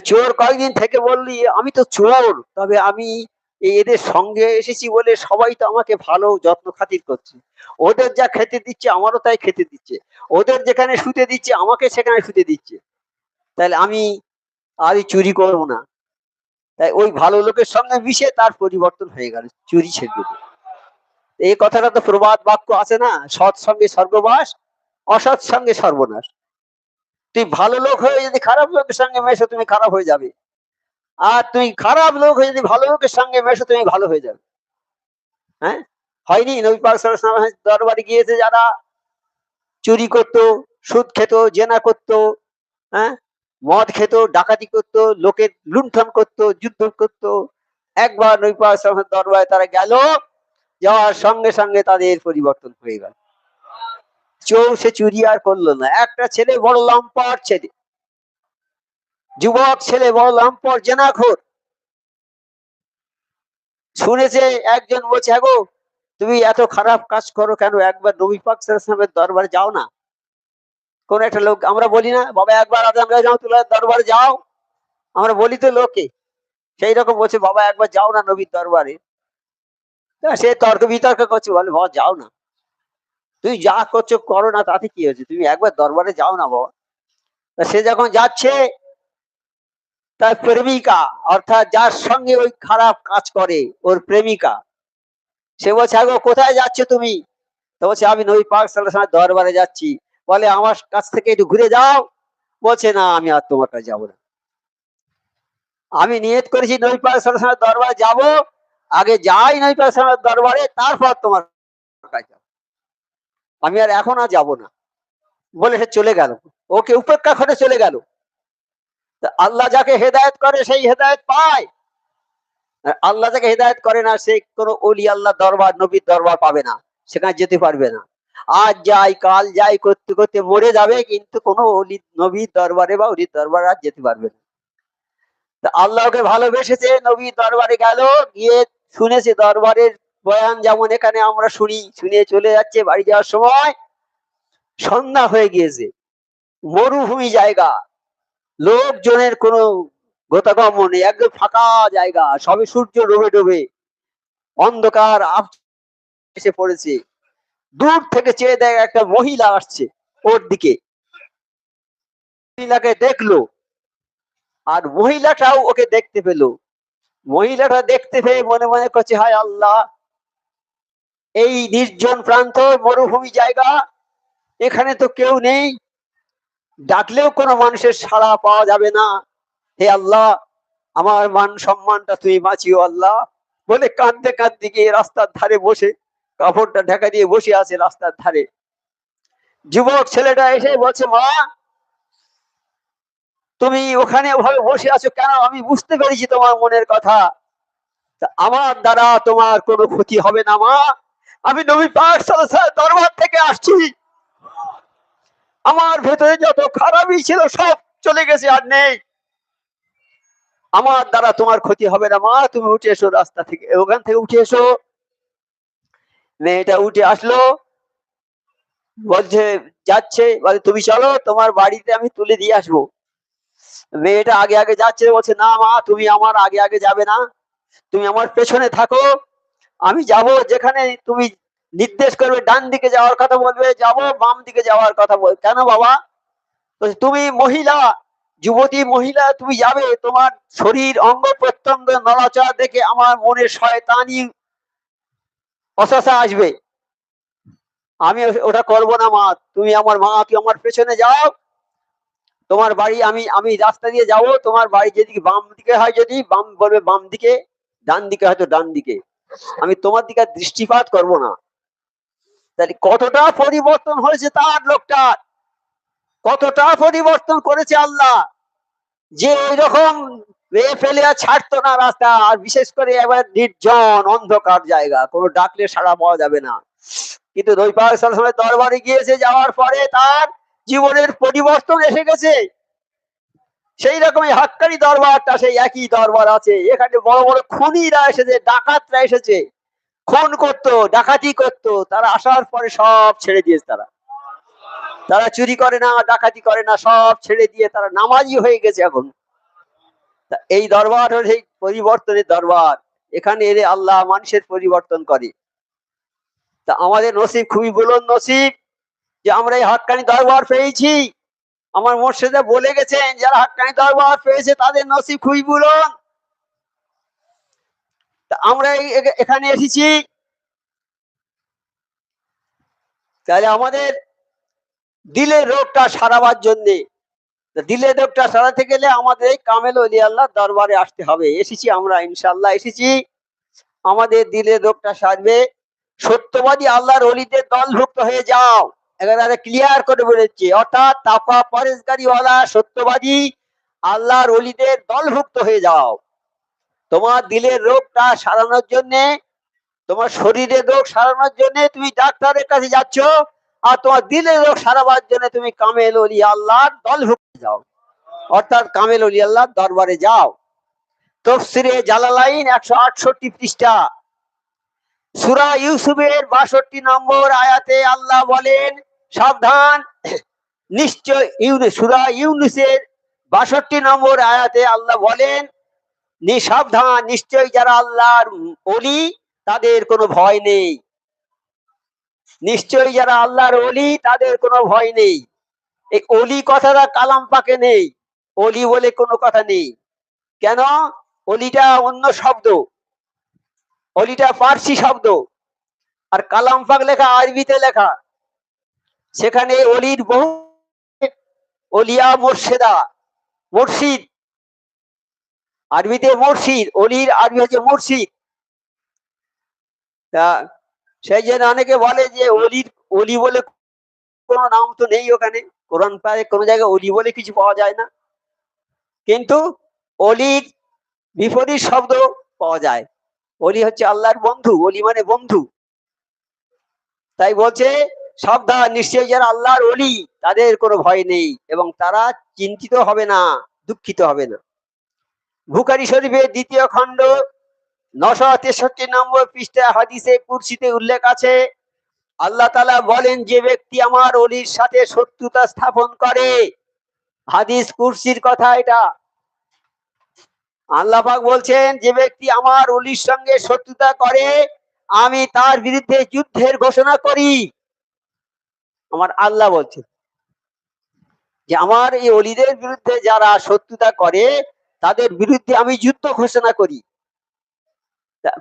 চোর কয়েকদিন থেকে বললি আমি তো চোর, তবে আমি এদের সঙ্গে এসেছি বলে সবাই তো আমাকে ভালো যত্ন খাতির করছে, ওদের যা খেতে দিচ্ছে আমারও তাই খেতে দিচ্ছে, ওদের যেখানে শুতে দিচ্ছে আমাকে সেখানে শুতে দিচ্ছে, তাহলে আমি আর চুরি করবো না। তাই ওই ভালো লোকের সঙ্গে মিশে তার পরিবর্তন হয়ে গেল, চুরি ছেড়ে দিল। এই কথাটা তো প্রবাদ বাক্য আছে না, সৎ সঙ্গে স্বর্গবাস, অসৎ সঙ্গে সর্বনাশ। তুই ভালো লোক হয়ে যদি খারাপ লোকের সঙ্গে মেশো তুমি খারাপ হয়ে যাবে, আর তুই খারাপ লোক হয়ে যদি ভালো লোকের সঙ্গে মেশো তুমি ভালো হয়ে যাবে। হ্যাঁ, হয়নি? নবী পাক সাল্লাল্লাহু আলাইহি ওয়াসাল্লাম দরবারে গিয়েছে যারা চুরি করতো, সুদ খেত, জেনা করতো, হ্যাঁ, মদ খেত, ডাকাতি করতো, লোকের লুণ্ঠন করতো, যুদ্ধ করতো, একবার নবী পাক সাল্লাল্লাহু আলাইহি ওয়াসাল্লাম দরবারে তারা গেল, যাওয়ার সঙ্গে সঙ্গে তাদের পরিবর্তন হয়ে গেল। চোর সে চুরি আর করলো না। একটা ছেলে বড় লম্পট ছেলে, যুবক ছেলে বড় লম্পট জেনাখোর, শুনেছে একজন বলছে, হ্যাঁ গো তুমি এত খারাপ কাজ করো কেন, একবার নবী পাক সাল্লাল্লাহু আলাইহি ওয়াসাল্লামের দরবারে যাও না। কোন একটা লোক, আমরা বলি না বাবা একবার আজম রহমাতুল্লাহর দরবারে যাও, আমরা বলি তো লোকে, সেই রকম বলছে বাবা একবার যাও না নবীর দরবারে। সে তর্ক বিতর্ক করছে, বলে বাবা যাও না, তুই যা করছো করো না, তাতে কি হয়েছে, তুমি একবার দরবারে যাও না বাবা। সে যখন যাচ্ছে, তার প্রেমিকা অর্থাৎ যার সঙ্গে ওই খারাপ কাজ করে ওর প্রেমিকা, সে বলছে আগো কোথায় যাচ্ছ তুমি? তো বলছে আমি নবী পাক সাল্লাল্লাহু আলাইহি ওয়াসাল্লাম দরবারে যাচ্ছি। বলে আমার কাছ থেকে একটু ঘুরে যাও। বলছে না আমি আর তোমার কাছে যাবো না, আমি নিয়ত করেছি নবী পাক সাল্লাল্লাহু আলাইহি ওয়াসাল্লাম দরবারে যাবো, আগে যাই নবী পাক সাল্লাল্লাহু আলাইহি ওয়াসাল্লাম দরবারে, তারপর তোমার কাছে যাবো, আমি আর এখন আর যাবো না। বলে সে চলে গেল, ওকে উপেক্ষা করে চলে গেল। আল্লাহ যাকে হেদায়েত করে সেই হেদায়েত পায়, আল্লাহ যাকে হেদায়েত করে না সে কোনো ওলি আল্লাহ দরবার নবীর দরবার পাবে না, সেখানে যেতে পারবে না। আজ যাই কাল যাই করতে করতে মরে যাবে, কিন্তু কোনো অলি নবীর দরবারে বা অলির দরবারে আর যেতে পারবে না। তা আল্লাহকে ভালোবেসেছে, নবীর দরবারে গেল, গিয়ে শুনেছে দরবারের বয়ান, যেমন এখানে আমরা শুনি, শুনে চলে যাচ্ছে, বাড়ি যাওয়ার সময় সন্ধ্যা হয়ে গিয়েছে, মরুভূমি জায়গা, লোকজনের কোনো গতাগম্য নেই, একদম ফাঁকা জায়গা, সবে সূর্য ডোবে ডোবে, অন্ধকার এসে পড়েছে। দূর থেকে চেয়ে দেখ একটা মহিলা আসছে ওর দিকে, মহিলাকে দেখলো আর মহিলাটাও ওকে দেখতে পেল। মহিলাটা দেখতে পেয়ে মনে মনে করছে হায় আল্লাহ, এই নির্জন প্রান্ত মরুভূমি জায়গা, এখানে তো কেউ নেই, ডাকলেও কোনো মানুষের সাড়া পাওয়া যাবে না, হে আল্লাহ আমার মান সম্মানটা তুমি বাঁচিও আল্লাহ, বলে কাঁদতে কাঁদতে গিয়ে রাস্তার ধারে বসে, কাপড়টা ঢাকা দিয়ে বসে আছে রাস্তার ধারে। যুবক ছেলেটা এসে বলছে, মা তুমি ওখানে ওভাবে বসে আছো কেন? আমি বুঝতে পেরেছি তোমার মনের কথা। আমার দ্বারা তোমার কোনো ক্ষতি হবে না মা। আমি নবী পাক সাল্লাল্লাহু আলাইহি ওয়াসাল্লাম দরবার থেকে আসছি। আমার ভেতরে যত খারাপই ছিল সব চলে গেছে, আর নেই। আমার দ্বারা তোমার ক্ষতি হবে না মা, তুমি উঠে এসো রাস্তা থেকে, ওখান থেকে উঠে এসো। মেয়েটা উঠে আসলো, বলছে যাচ্ছে, বলে তুমি চলো তোমার বাড়িতে আমি তুলে দিয়ে আসবো। মেয়েটা আগে আগে যাচ্ছে, বলছে না মা তুমি আমার আগে আগে যাবে না, তুমি আমার পেছনে থাকো, আমি যাব যেখানে তুমি নির্দেশ করবে, ডান দিকে যাওয়ার কথা বলবে যাব, বাম দিকে যাওয়ার কথা বল। কেন বাবা? বলছে, তুমি মহিলা, যুবতী মহিলা, তুমি যাবে, তোমার শরীর অঙ্গ প্রত্যঙ্গ নড়াচড়া দেখে আমার মনে শয়তানি অসসা আসবে, আমি ওটা করবো না মা, তুমি আমার মা, তুমি আমার পেছনে যাও, তোমার বাড়ি আমি আমি রাস্তা দিয়ে যাব, তোমার বাড়ি যেদিকে বাম দিকে হয় যদি বাম বলবে বাম দিকে, ডান দিকে হয়তো ডান দিকে, আমি তোমার দিকে দৃষ্টিপাত করব না। তাহলে কতটা পরিবর্তন হয়েছে তার লোকটার, কতটা পরিবর্তন করেছে আল্লাহ, যে ওইরকম ফেলে আর ছাড়তো না রাস্তা, আর বিশেষ করে এবার নির্জন অন্ধকার জায়গা, কোনো ডাকলে সাড়া পাওয়া যাবে না। কিন্তু নবী পাক সাল্লাল্লাহু আলাইহি ওয়াসাল্লাম দরবারে গিয়েছে, যাওয়ার পরে তার জীবনের পরিবর্তন এসে গেছে। সেই রকমই হাক্কানি দরবারটা সেই একই দরবার আছে। এখানে বড় বড় খুনিরা এসেছে, ডাকাতরা এসেছে, খুন করতো, ডাকাতি করতো, তারা আসার পরে সব ছেড়ে দিয়েছে। তারা তারা চুরি করে না, ডাকাতি করে না, সব ছেড়ে দিয়ে তারা নামাজি হয়ে গেছে এখন। এই দরবার হল সেই পরিবর্তনের দরবার, এখানে এলে আল্লাহ মানুষের পরিবর্তন করে। তা আমাদের নসিব খুবই বুলন্দ নসিব যে আমরা এই হাক্কানি দরবার পেয়েছি। আমার মোর্শেদা বলে গেছেন, যারা হাক্কানি দরবার পেয়েছে তাদের নসিব খুবই বুলন্দ। তা আমরা এখানে এসেছি, তাহলে আমাদের দিলের রোগটা সারাবার জন্যে, দিলের রোগটা সারাতে গেলে আমাদের এই কামেল ওলি আল্লাহ দরবারে আসতে হবে। এসেছি আমরা, ইনশাল্লাহ এসেছি, আমাদের দিলের রোগটা সারবে। সত্যবাদী আল্লাহর ওলিদের দলভুক্ত হয়ে যাও, একেবারে ক্লিয়ার করে বলেছে, অর্থাৎ তাকওয়া পরেজগারিওয়ালা সত্যবাদী আল্লাহর ওলিদের দলভুক্ত হয়ে যাও। তোমার দিলের রোগটা সারানোর জন্য, তোমার শরীরের রোগ সারানোর জন্য তুমি ডাক্তারের কাছে যাচ্ছ, আর তোমার দিলের রোগ সারাবার জন্য তুমি কামেল ওলি আল্লাহর দলভুক্ত যাও, অর্থাৎ কামেল ওলি আল্লাহর দরবারে যাও। তাফসীরে জালালাইন 168 পৃষ্ঠা, সূরা ইউসুফের 62 নম্বর আয়াতে আল্লাহ বলেন, সাবধান, নিশ্চয় সূরা ইউনূসের 62 নম্বর আয়াতে আল্লাহ বলেন, সাবধান, নিশ্চয় যারা আল্লাহর ওলি তাদের কোনো ভয় নেই, নিশ্চয়ই যারা আল্লাহর ওলি তাদের কোনো ভয় নেই। এই ওলি কথাটা কালাম পাকে নেই, ওলি বলে কোনো কথা নেই। কেন? ওলিটা অন্য শব্দ, ওলিটা পার্সি শব্দ, আর কালাম পাক লেখা আরবিতে লেখা। সেখানে ওলির বহু, ওলিয়া মোর্শেদা, মুর্শিদ, আরবিতে মুর্শিদ, ওলির আরবি হচ্ছে মুর্শিদ। তা সেই জন্য অনেকে বলে যে ওলির, ওলি বলে কোনো নাম তো নেই ওখানে, কোরআন পায় কোনো জায়গায় ওলি বলে কিছু পাওয়া যায় না, কিন্তু অলির বিপরীত শব্দ পাওয়া যায়। অলি হচ্ছে আল্লাহর বন্ধু, অলি মানে বন্ধু। তাই বলছে সাবধান, নিশ্চয়ই যারা আল্লাহর অলি তাদের কোনো ভয় নেই এবং তারা চিন্তিত হবে না, দুঃখিত হবে না। বুখারী শরীফের 2য় খণ্ড 963 নম্বর পৃষ্ঠায় হাদিসে কুরসিতে উল্লেখ আছে, আল্লাহ তাআলা বলেন, যে ব্যক্তি আমার অলির সাথে শত্রুতা স্থাপন করে, হাদিস কুরসির কথা এটা, আল্লাহ পাক বলছেন, যে ব্যক্তি আমার অলির সঙ্গে শত্রুতা করে আমি তার বিরুদ্ধে যুদ্ধের ঘোষণা করি। আমার আল্লাহ বলছে যে আমার এই অলিদের বিরুদ্ধে যারা শত্রুতা করে তাদের বিরুদ্ধে আমি যুদ্ধ ঘোষণা করি।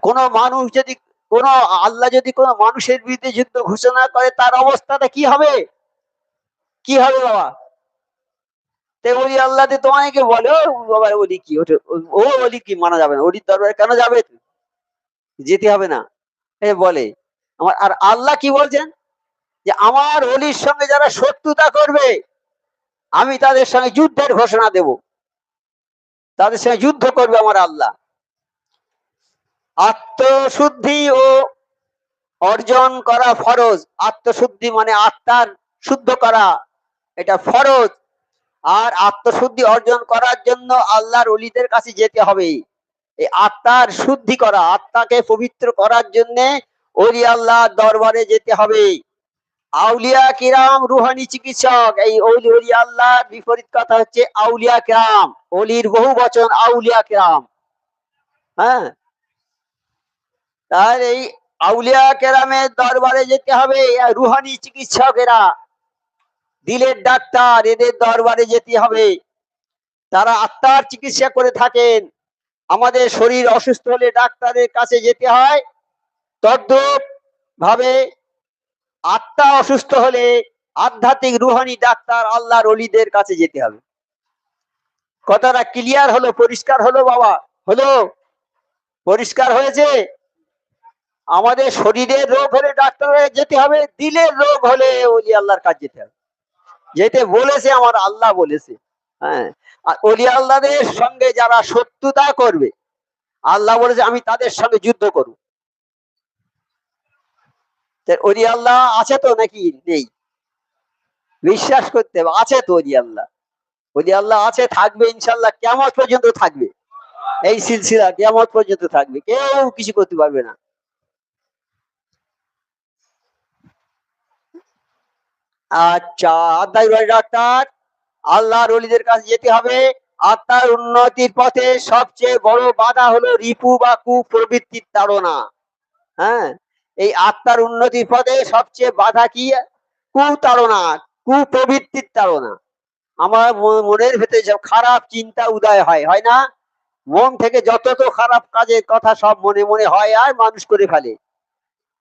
কোন মানুষ যদি, কোন আল্লাহ যদি কোন মানুষের বিরুদ্ধে যুদ্ধ ঘোষণা করে তার অবস্থাটা কি হবে? কি হবে বাবা? ওলি আল্লাহ তোমাকে বলে, ও বাবা ওলি কি, ও ওলি কি মানা যাবে না, ওলির দরবারে কেন যাবে? যেতে হবে না। বলে আমার, আর আল্লাহ কি বলছেন যে আমার অলির সঙ্গে যারা শত্রুতা করবে আমি তাদের সঙ্গে যুদ্ধের ঘোষণা দেব, তাদের সঙ্গে যুদ্ধ করবে আমার আল্লাহ। আত্মশুদ্ধি ও অর্জন করা ফরজ। আত্মশুদ্ধি মানে আত্মার শুদ্ধ করা, এটা ফরজ। আর আত্মশুদ্ধি অর্জন করার জন্য আল্লাহর অলিদের কাছে যেতে হবে। এই আত্মার শুদ্ধি করা, আত্মাকে পবিত্র করার জন্য ওলি আল্লাহর দরবারে যেতে হবে। আউলিয়া কিরাম রুহানি চিকিৎসক। এই ওলি আল্লাহর বিপরীত কথা হচ্ছে আউলিয়া কিরাম। অলির বহু বচন আউলিয়া কিরাম। হ্যাঁ, তার এই আউলিয়া কেরামের দরবারে যেতে হবে। রুহানি চিকিৎসকেরা, দিলের ডাক্তার, এদের দরবারে যেতে হবে। তারা আত্মার চিকিৎসা করে থাকেন। আমাদের শরীর অসুস্থ হলে ডাক্তারের কাছে যেতে হয়, তদ্রূপ ভাবে আত্মা অসুস্থ হলে আধ্যাত্মিক রুহানি ডাক্তার আল্লাহর অলিদের কাছে যেতে হবে। কথাটা ক্লিয়ার হলো? পরিষ্কার হলো বাবা? হলো? পরিষ্কার হয়েছে? আমাদের শরীরের রোগ হলে ডাক্তারের যেতে হবে, দিলের রোগ হলে ওলি আল্লাহর কাছে যেতে হবে। যেতে বলেছে আমার আল্লাহ বলেছে। হ্যাঁ, আর ওলি আল্লাহদের সঙ্গে যারা শত্রুতা করবে আল্লাহ বলেছে আমি তাদের সঙ্গে যুদ্ধ করব। ওলি আল্লাহ আছে তো নাকি নেই? বিশ্বাস করতে হবে, আছে তো ওলি আল্লাহ। ওলি আল্লাহ আছে, থাকবে ইনশাল্লাহ, কিয়ামত পর্যন্ত থাকবে। এই সিলসিলা কিয়ামত পর্যন্ত থাকবে, কেউ কিছু করতে পারবে না। আচ্ছা, আধ্যাত্মিক ডাক্তার আল্লাহর ওলিদের কাছে যেতে হবে। আত্মার উন্নতির পথে সবচেয়ে বড় বাধা হলো রিপু বা কুপ্রবৃত্তির তাড়না। হ্যাঁ, এই আত্মার উন্নতির পথে সবচেয়ে বাধা কি? কুতাড়না, কুপ্রবৃত্তির তাড়না। আমার মনের ভেতরে সব খারাপ চিন্তা উদয় হয়, হয় না? মন থেকে যত তো খারাপ কাজের কথা সব মনে মনে হয় আর মানুষ করে ফেলে।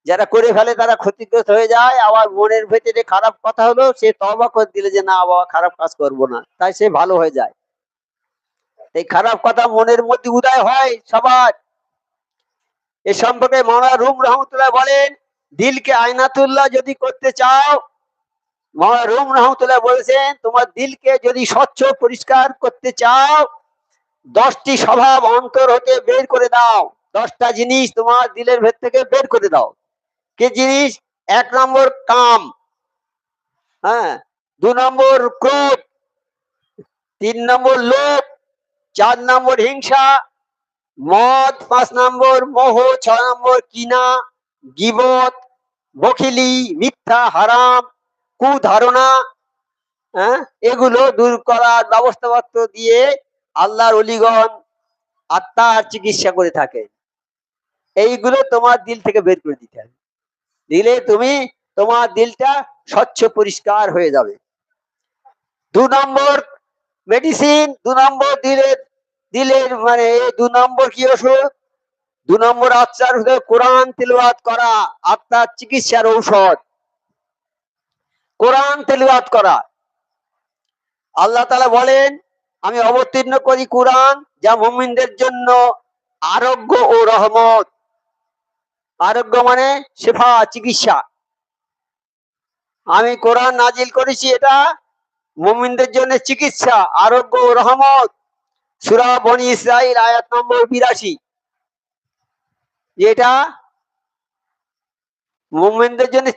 যারা করে ফেলে তারা ক্ষতিগ্রস্ত হয়ে যায়। আবার মনের ভেতরে খারাপ কথা হলো, সে তওবা করে দিলে যে না বাবা খারাপ কাজ করব না, তাই সে ভালো হয়ে যায়। এই খারাপ কথা মনের মধ্যে উদয় হয় সবার। এ সম্পর্কে মাওলানা রুম রহমতুল্লাহ বলেন, দিলকে আয়নাতুল্লাহ যদি করতে চাও, মাওলানা রুম রহমতুল্লাহ বলেছেন তোমার দিলকে যদি স্বচ্ছ পরিষ্কার করতে চাও, 10টি স্বভাব অন্তর হতে বের করে দাও। 10টা জিনিস তোমার দিলের ভেতর থেকে বের করে দাও। কি জিনিস? 1 নম্বর কাম, হ্যাঁ, 2 নম্বর ক্রোধ, 3 নম্বর লোভ, 4 নম্বর হিংসা, মদ, 5 নম্বর মোহ, 6 নম্বর কিনা, গীবত, বখিলি, মিথ্যা, হারাম, কুধারণা। হ্যাঁ, এগুলো দূর করার ব্যবস্থাপত্র দিয়ে আল্লাহর অলিগণ আত্মার চিকিৎসা করে থাকে। এইগুলো তোমার দিল থেকে বের করে দিতে হবে। দিলে তুমি, তোমার দিলটা স্বচ্ছ পরিষ্কার হয়ে যাবে। 2 নম্বর মেডিসিন, 2 নম্বর দিলের, দিলের মানে 2 নম্বর কি ওষুধ? 2 নম্বর আত্মার ওষুধ কোরআন তিলাওয়াত করা, আত্মার চিকিৎসার ঔষধ। কোরআন তিলাওয়াত করা। আল্লাহ তাআলা বলেন আমি অবতীর্ণ করি কোরআন যা মুমিনদের জন্য আরোগ্য ও রহমত। আরোগ্য মানে শিফা, চিকিৎসা। আমি কোরআন নাজিল করেছি, এটা মুমিনদের জন্য চিকিৎসা, আরোগ্য ও রহমত। সূরা বনী ইসরাইল আয়াত নম্বর 82। এটা মুমিনদের জন্য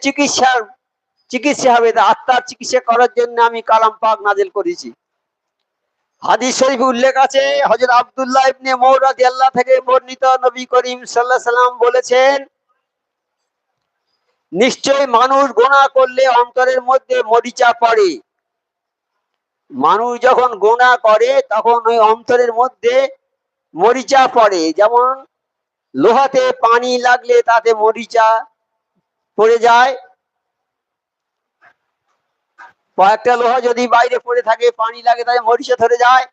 চিকিৎসা হবে, আত্মার চিকিৎসা করার জন্য আমি কালাম পাক নাজিল করেছি। হাদিস শরীফে উল্লেখ আছে, হযরত আব্দুল্লাহ ইবনে মাসউদ রাদিয়াল্লাহু থেকে বর্ণিত, নবী করিম সাল্লাল্লাহু আলাইহি সাল্লাম বলেছেন নিশ্চয় মানুষ গুনাহ করলে অন্তরের মধ্যে মরিচা পড়ে। মানুষ যখন গুনাহ করে তখন ওই অন্তরের মধ্যে মরিচা পড়ে। যেমন লোহাতে পানি লাগলে তাতে মরিচা পড়ে যায়। কয়েকটা লোহা যদি বাইরে পড়ে থাকে, পানি লাগে, তাতে মরিচা ধরে যায়।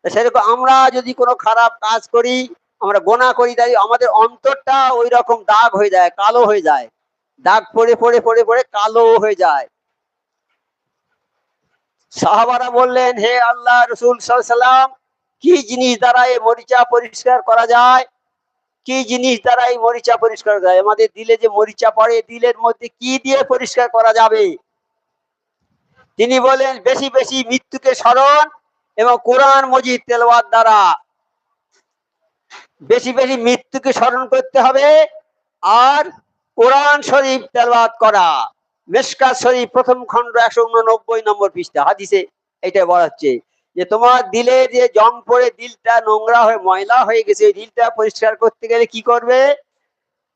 সেরকম আমরা যদি কোনো খারাপ কাজ করি, আমরা গোনা করি, তাই আমাদের অন্তরটা ওই রকম দাগ হয়ে যায়, কালো হয়ে যায়। দাগ পড়ে পড়ে পড়ে পড়ে কালো হয়ে যায়। সাহাবারা বললেন হে আল্লাহ রাসূল সাল্লাল্লাহু আলাইহি সাল্লাম, কি জিনিস দ্বারা এই মরিচা পরিষ্কার করা যায়? কি জিনিস দ্বারা এই মরিচা পরিষ্কার করা যায়? আমাদের দিলে যে মরিচা পড়ে, দিলের মধ্যে কি দিয়ে পরিষ্কার করা যাবে? তিনি বলেন বেশি বেশি মৃত্যুকে স্মরণ এবং কোরআন মজিদ তেলাওয়াত দ্বারা। বেশি বেশি মৃত্যুকে স্মরণ করতে হবে আর কোরআন শরীফ তেলাওয়াত করা। মিশকাত শরীফ প্রথম খণ্ড 189 নম্বর পৃষ্ঠা হাদিসে এটা বলা হচ্ছে যে তোমার দিলে যে জং পড়ে দিলটা নোংরা হয়ে ময়লা হয়ে গেছে, এই দিলটা পরিষ্কার করতে গেলে কি করবে?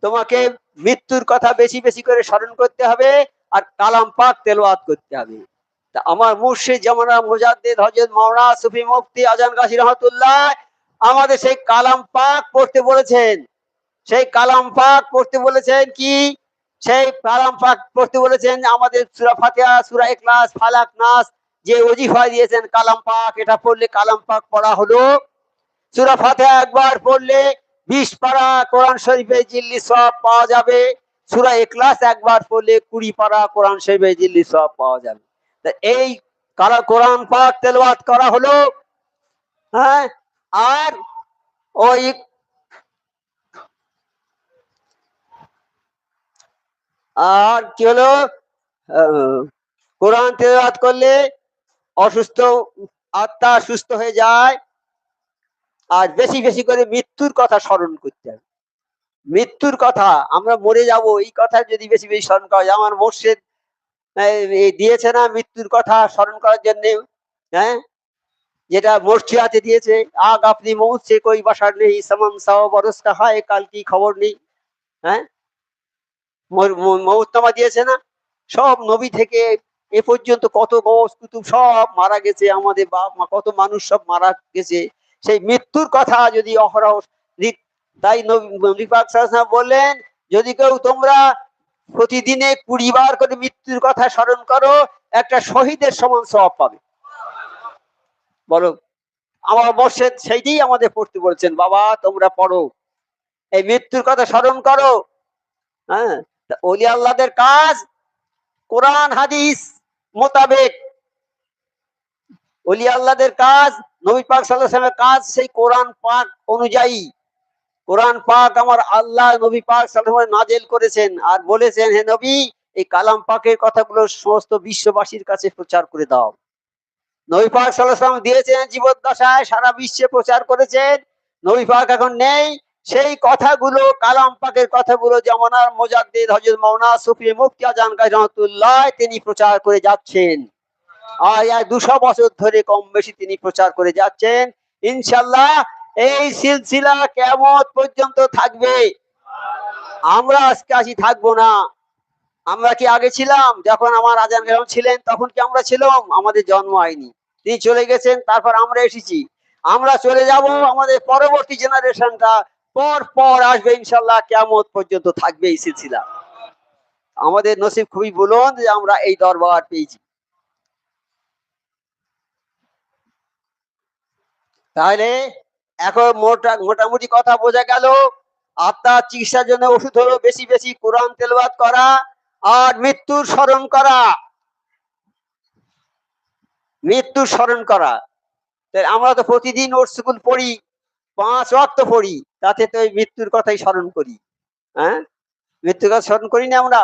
তোমাকে মৃত্যুর কথা বেশি বেশি করে স্মরণ করতে হবে আর কালাম পাক তেলাওয়াত করতে হবে। তা আমার মুর্শিদ জামানা মুজাদ্দিদ হযরত মাওলানা সুফি মুফতি আজান গাজী রহমাতুল্লাহ আমাদের সেই কালাম পাক পড়তে বলেছেন। সেই কালাম পাক পড়তে বলেছেন কি? সেই কালাম পাক পড়তে বলেছেন আমাদের সূরা ফাতিহা, সূরা ইখলাস, ফালাক, নাস যে ওজিফা দিয়েছেন কালাম পাক, এটা পড়লে কালাম পাক পড়া হলো। সূরা ফাতিহা একবার পড়লে 20 পারা কোরআন শরীফের জিল্লি সওয়াব পাওয়া যাবে। সূরা ইখলাস একবার পড়লে 20 পারা কোরআন শরীফের জিল্লি সওয়াব পাওয়া যাবে। তা এই কোরআন পাক তেলাওয়াত করা হলো। হ্যাঁ, আর ওই আর কি হলো, কোরআন তেলাওয়াত করলে অসুস্থ আত্মা সুস্থ হয়ে যায়। আর বেশি বেশি করে মৃত্যুর কথা স্মরণ করতে হবে। মৃত্যুর কথা, আমরা মরে যাব, এই কথা যদি বেশি বেশি স্মরণ করা যায়। আমার মুর্শিদ দিয়েছে না মৃত্যুর কথা স্মরণ করার জন্য? হ্যাঁ, যেটা মরছিয়াতে দিয়েছে, আগ আপনি মৌত সে কই বাসার নেই, সামান সাও বরস কা হায়, কাল কি খবর নেই। হ্যাঁ, মৌতনামা দিয়েছে না? সব নবী থেকে এ পর্যন্ত কত গৌস কুতুব সব মারা গেছে, আমাদের বাপ মা কত মানুষ সব মারা গেছে। সেই মৃত্যুর কথা যদি অহরহ, তাই নবী পাক সাল্লাল্লাহু আলাইহি ওয়াসাল্লাম বললেন যদি কেউ তোমরা প্রতিদিনে 20 বার করে মৃত্যুর কথা স্মরণ করো, একটা শহীদের সমান সওয়াব পাবে। বলো, আমার মুর্শিদ সেইটাই আমাদের পড়তে বলছেন, বাবা তোমরা পড়ো, এই মৃত্যুর কথা স্মরণ করো। হ্যাঁ, ওলি আল্লাহদের কাজ কোরআন হাদিস মোতাবেক, ওলি আল্লাহদের কাজ নবী পাক সাল্লাল্লাহু আলাইহি ওয়াসাল্লামের কাজ সেই কোরআন পাক অনুযায়ী। কোরআন পাক আমার আল্লাহ নবী পাক সাল্লাল্লাহু আলাইহি ওয়াসাল্লাম নাজিল করেছেন আর বলেছেন, হে নবী এই কালাম পাকের কথাগুলো সমস্ত বিশ্ববাসীর কাছে প্রচার করে দাও। নবী পাক সাল্লাল্লাহু আলাইহি ওয়াসাল্লাম দিয়েছেন জীবদ্দশায়, সারা বিশ্বে প্রচার করেছেন। নবী পাক এখন নেই, সেই কথাগুলো কালাম পাকের কথাগুলো জামানার মুজাদ্দিদ হযরত মাওলানা সুফি মুফতি আজান গাজী রহমাতুল্লাহ তিনি প্রচার করে যাচ্ছেন। আর 200 বছর ধরে কম বেশি তিনি প্রচার করে যাচ্ছেন। ইনশাআল্লাহ এই সিলসিলা কিয়ামত পর্যন্ত থাকবে। আমরা আজকে আসি থাকবো না। আমরা কি আগে ছিলাম? যখন আমার আজান গাজী ছিলেন তখন কি আমরা ছিলাম? আমাদের জন্ম হয়নি, তিনি চলে গেছেন, তারপর আমরা এসেছি। আমরা চলে যাব, আমাদের পরবর্তী জেনারেশনটা পর পর আসবে, ইনশাআল্লাহ কিয়ামত পর্যন্ত থাকবে এই সিলসিলা। আমাদের নসিব খুবই বুলন্দ যে আমরা এই দরবার পেয়েছি। তাহলে এখন মোটামুটি কথা বোঝা গেল। আত্মার চিকিৎসার জন্য ওষুধ হলো বেশি বেশি কোরআন তেলাওয়াত করা আর মৃত্যুর স্মরণ করা। মৃত্যুর স্মরণ করা, আমরা তো প্রতিদিন ওর স্কুল পড়ি, 5 ওয়াক্ত পড়ি, তাতে তো এই মৃত্যুর কথাই স্মরণ করি। হ্যাঁ, মৃত্যুর কথা স্মরণ করি না আমরা?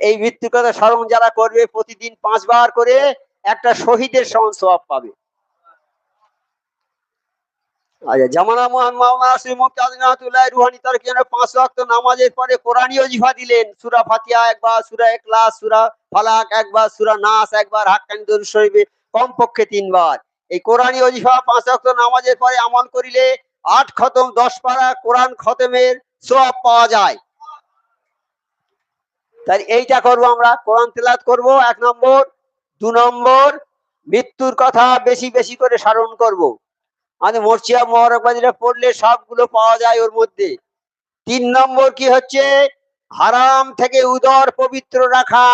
এই মৃত্যুর কথা স্মরণ যারা করবে প্রতিদিন 5 বার করে, একটা শহীদের সমান সওয়াব পাবে। আচ্ছা, জামানা মাওলানা শ্রী মুফতি আযম রহমাতুল্লাহ রুহানি তার জন্য 5 ওয়াক্ত নামাজের পরে কোরআনী ওজিফা দিলেন। সূরা ফাতিহা একবার, সূরা ইখলাস, সূরা ফালাক একবার, সূরা নাস একবার, হাক্কানি দরুদ শরীফে কমপক্ষে 3 বার। এই কোরআনী ওজিফা 5 ওয়াক্ত নামাজের পরে আমল করিলে 8 খতম 10 পারা কোরআন খতমের সওয়াব পাওয়া যায়। তাই এইটা করব, আমরা কোরআন তেলাওয়াত করব 1 নম্বর। 2 নম্বর মৃত্যুর কথা বেশি বেশি করে স্মরণ করব। আমাদের মরচিয়া মোবারকবাদীরা পড়লে সবগুলো পাওয়া যায় ওর মধ্যে। 3 নম্বর কি হচ্ছে, হারাম থেকে উদর পবিত্র রাখা।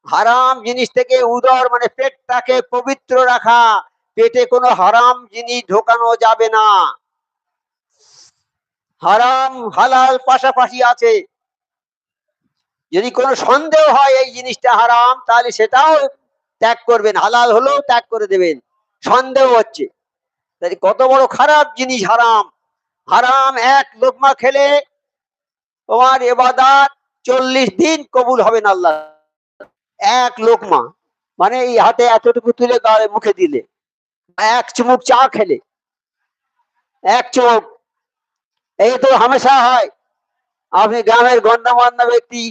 হারাম জিনিস থেকে উদর মানে পেটটাকে পবিত্র রাখা। পেটে কোনো হারাম জিনিস ঢোকানো যাবে না। হারাম হালাল পাশাপাশি আছে। যদি কোনো সন্দেহ হয় এই জিনিসটা হারাম, তাহলে সেটাও ত্যাগ করবেন, হালাল হলেও ত্যাগ করে দেবেন। সন্দেহ হচ্ছে, কত বড় খারাপ জিনিস হারাম। হারাম এক লোকমা খেলে তোমার ইবাদত 40 দিন কবুল হবে না আল্লাহ। এক লোকমা মানে এই হাতে এতটুকু তুলে গায়ে মুখে দিলে, এক চুমুক চা খেলে, এক চুমুক। এই তো হামেশা হয়। আপনি গ্রামের গণ্যমান্য ব্যক্তি,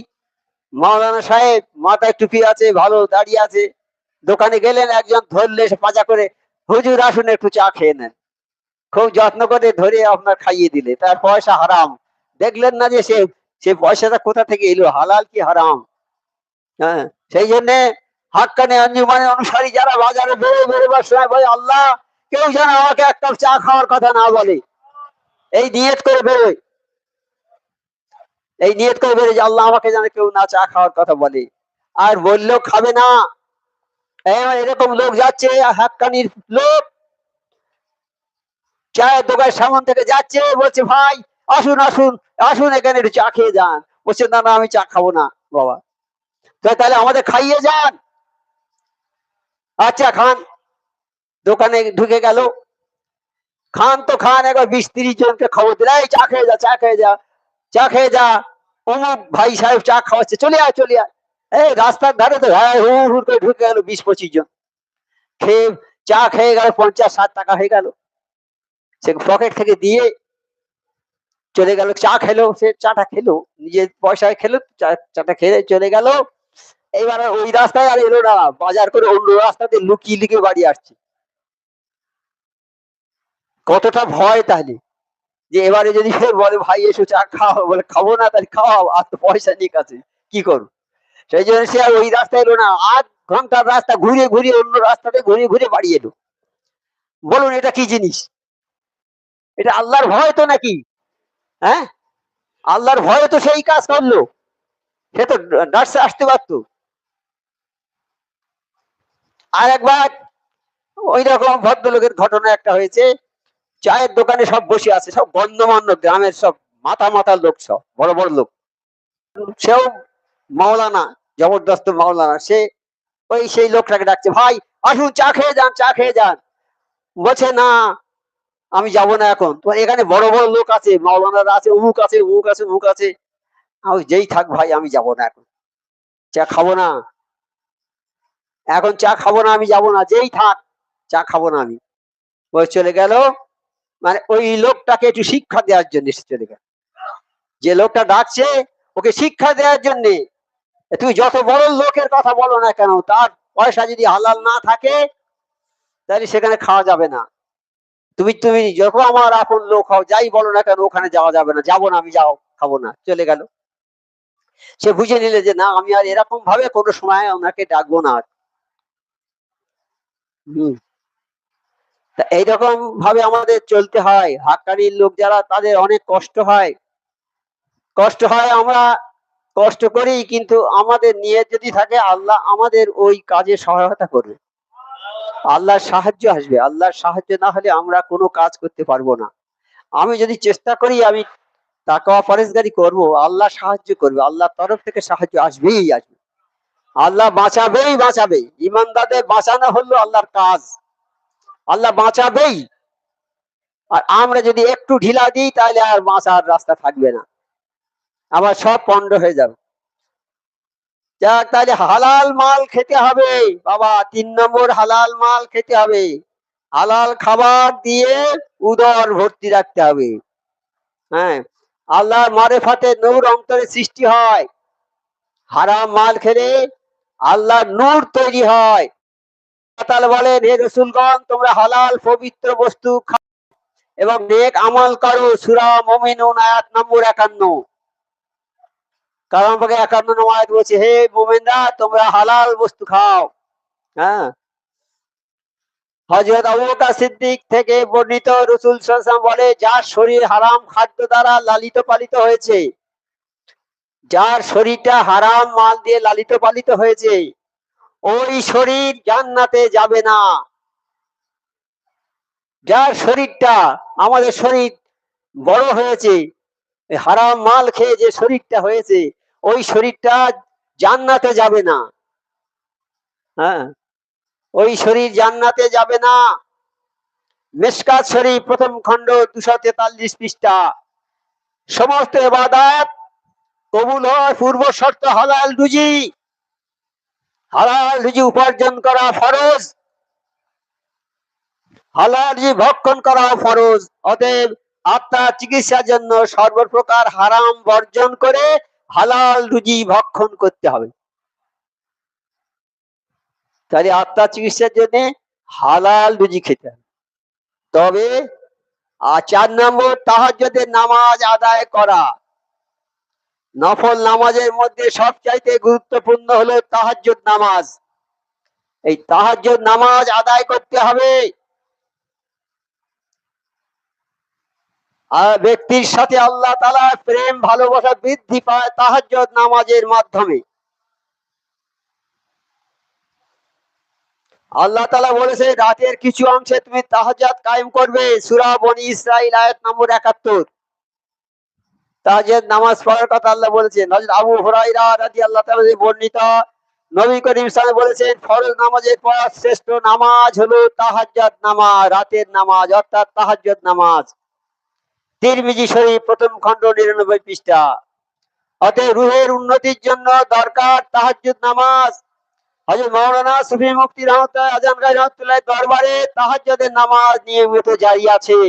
মাওলানা সাহেব, মাথায় টুপি আছে, ভালো দাঁড়িয়ে আছে, দোকানে গেলেন, একজন ধরলে সে পাজা করে, হুজুর আসুন একটু চা খেয়ে নেন। খুব যত্ন করে ধরে আপনার খাইয়ে দিলে, তার পয়সা হারাম। দেখলেন না যে সে সে পয়সাটা কোথা থেকে এলো, হালাল কি হারাম? হ্যাঁ, সেই জন্য হাক্কানি আঞ্জুমানের অনুসারী যারা বাজারে বেরোবার সময় বলে, আল্লাহ কেউ যেন আমাকে এক কাপ চা খাওয়ার কথা না বলে, এই নিয়ত করে বেরোয়, এই নিয়ত করে বেরোয় যে আল্লাহ আমাকে যেন কেউ না চা খাওয়ার কথা বলে। আর বললেও খাবে না। এরকম লোক যাচ্ছে, হাক্কানির লোক, চায়ের দোকানের সামন থেকে যাচ্ছে, বলছে ভাই আসুন আসুন আসুন এখানে একটু চা খেয়ে যান। বলছে না না আমি চা খাবো না বাবা। তাহলে আমাদের খাইয়ে যান। আচ্ছা খান। দোকানে ঢুকে গেল, খান তো খান, একবার 20-30 জনকে খবর দিল, এই চা খেয়ে যা, চা খেয়ে যা, চা খেয়ে যা। অমুক ভাই সাহেব চা খাওয়াচ্ছে, চলে আয় চলে আয়। এই রাস্তার ধারে তো হ্যাঁ হুড় হুড় করে ঢুকে গেল 20-25 জন। খেয়ে চা খেয়ে গেল, 50-60 টাকা হয়ে গেল। সে পকেট থেকে দিয়ে চলে গেল, চা খেলো, সে চাটা খেলো, নিজের পয়সায় খেলো, চাটা খেয়ে চলে গেল। এইবার ওই রাস্তায় আর এলো না, বাজার করে অন্য রাস্তাতে লুকিয়ে লুকিয়ে বাড়ি আসছে। কতটা ভয় তাহলে, যে এবারে যদি ফের বলে ভাই এসো চা খাও, বলে খাবো না, তাহলে খাওয়াও, আর তো পয়সা নেই কাছে, কি করবো? সেই জন্য সে আর ওই রাস্তায় এলো না, 8 ঘন্টার রাস্তা ঘুরে ঘুরে অন্য রাস্তাতে ঘুরে ঘুরে বাড়ি এলো। বলুন এটা কি জিনিস? এটা আল্লাহর ভয় তো নাকি? হ্যাঁ, আল্লাহর ভয়ে তো সেই কাজ করলো। সে তো ডার্সে আসতে পারতো। আর একবার ওই রকম ভদ্রলোকের ঘটনা একটা হয়েছে। চায়ের দোকানে সব বসে আছে, সব গণ্যমান্য গ্রামের সব মাথা মাথা লোক, সব বড় বড় লোক। সেও মাওলানা, জবরদস্ত মাওলানা। সে ওই সেই লোকটাকে ডাকছে, ভাই আসুন চা খেয়ে যান, চা খেয়ে যান। বলছে না আমি যাব না এখন, তো এখানে বড় বড় লোক আছে, মাওলানারা আছে, অমুক আছে, অমুক আছে, অমুক আছে। আমি যেই থাক ভাই, আমি যাব না এখন, চা খাবো না, এখন চা খাবো না, আমি যাব না, যেই থাক চা খাবো না আমি। ওই চলে গেল, মানে ওই লোকটাকে একটু শিক্ষা দেওয়ার জন্য সে চলে গেল। যে লোকটা ডাকছে ওকে শিক্ষা দেওয়ার জন্য। তুমি যত বড় লোকের কথা বলো না কেন, তার পয়সা যদি হালাল না থাকে তাহলে সেখানে খাওয়া যাবে না। তুমি তুমি যত আমার আপন লোক হও, যাই বলো না কেন, ওখানে যাওয়া যাবে না, যাবো না আমি, যাও খাবো না, চলে গেল। সে বুঝে নিলে যে না, আমি আর এরকম ভাবে কোনো সময় ওনাকে ডাকবো না। হম, তা এইরকম ভাবে আমাদের চলতে হয়। হাক্কানির লোক যারা, তাদের অনেক কষ্ট হয়, কষ্ট হয়। আমরা কষ্ট করি, কিন্তু আমাদের নিয়ত যদি থাকে, আল্লাহ আমাদের ওই কাজে সহায়তা করবে, আল্লাহর সাহায্য আসবে। আল্লাহর সাহায্য না হলে আমরা কোনো কাজ করতে পারবো না। আমি যদি চেষ্টা করি আমি তাকওয়া পরেজগারি করব, আল্লাহ সাহায্য করবে, আল্লাহর তরফ থেকে সাহায্য আসবেই আসবে। আল্লাহ বাঁচাবেই বাঁচাবে। ইমানদারদের বাঁচানো হলো আল্লাহর কাজ, আল্লাহ বাঁচাবেই। আর আমরা যদি একটু ঢিলা দিই, তাহলে আর বাঁচার রাস্তা থাকবে না, আবার সব পণ্ড হয়ে যাবে। যাক, তাহলে হালাল মাল খেতে হবে বাবা। 3 নম্বর, হালাল মাল খেতে হবে। হালাল খাবার দিয়ে উদর ভর্তি রাখতে হবে। হ্যাঁ, আল্লাহর মারেফাতে নূর অন্তরে সৃষ্টি হয়। হারাম মাল খেলে আল্লাহর নূর তৈরি হয়। তাআলা বলেন, হে রাসূলগণ, তোমরা হালাল পবিত্র বস্তু খাও এবং নেক আমল করো। সূরা মুমিনুন আয়াত নম্বর 51। কারণ 51 আয়াত বলছে, হে মুমিনরা তোমরা হালাল বস্তু খাও। হ্যাঁ, হযরত আবু বকর সিদ্দিক থেকে বর্ণিত, রাসূল সাল্লাল্লাহু আলাইহি ওয়াসাল্লাম বলে, যার শরীর হারাম খাদ্য দ্বারা লালিত পালিত হয়েছে, যার শরীরটা হারাম মাল দিয়ে লালিত পালিত হয়েছে, ওই শরীর জান্নাতে যাবে না। যার শরীরটা, আমাদের শরীর বড় হয়েছে হারাম মাল খেয়ে, যে শরীরটা হয়েছে, ওই শরীরটা জান্নাতে যাবে না। হ্যাঁ, ওই শরীর জান্নাতে যাবে না। মিশকাত শরীফ প্রথম খণ্ড 243 পৃষ্ঠা। সমস্ত ইবাদত কবুল হয় পূর্ব শর্ত হালাল রুজি। হালাল রুজি উপার্জন করা ফরজ, হালাল রুজি ভক্ষণ করা ফরজ। অতএব আত্মার চিকিৎসার জন্য সর্বপ্রকার হারাম বর্জন করে হালাল রুজি ভক্ষণ করতে হবে। তাহলে আত্মার চিকিৎসার জন্য হালাল রুজি খেতে হবে। তবে 4 নম্বর তাহাজ্জুদের নামাজ আদায় করা। নফল নামাজের মধ্যে সবচাইতে গুরুত্বপূর্ণ হলো তাহাজ্জুদ নামাজ। এই তাহাজ্জুদ নামাজ আদায় করতে হবে। আর ব্যক্তির সাথে আল্লাহ তাআলার প্রেম ভালোবাসা বৃদ্ধি পায় তাহাজ্জুদ নামাজের মাধ্যমে। আল্লাহ তাআলা বলেছে রাতের কিছু অংশে তুমি তাহাজ্জুদ কায়েম করবে। সূরা বনী ইসরাঈল আয়াত নম্বর 71। তাহাজ্জুদ নামাজ পড়ার কথা আল্লাহ বলেছেন। হযরত আবু হুরায়রা রাদিয়াল্লাহু তাআলা বর্ণিত, নবী করিম সাল্লাল্লাহু আলাইহি ওয়াসাল্লাম বলেছেন ফরজ নামাজের পর শ্রেষ্ঠ নামাজ হলো তাহাজ্জুদ নামাজ, রাতের নামাজ অর্থাৎ তাহাজ্জুদ নামাজ। তিরমিজি শরীফ প্রথম খণ্ড 99 পৃষ্ঠা। অতএব রূহের উন্নতির জন্য দরকার তাহাজ্জুদ নামাজ। হযরত মাওলানা সুফি মুফতি রহমাতুল্লাহ আজান গাজী রহমাতুল্লাহ দরবারে তাহাজ্জুদের নামাজ নিয়মিত জারি আছে।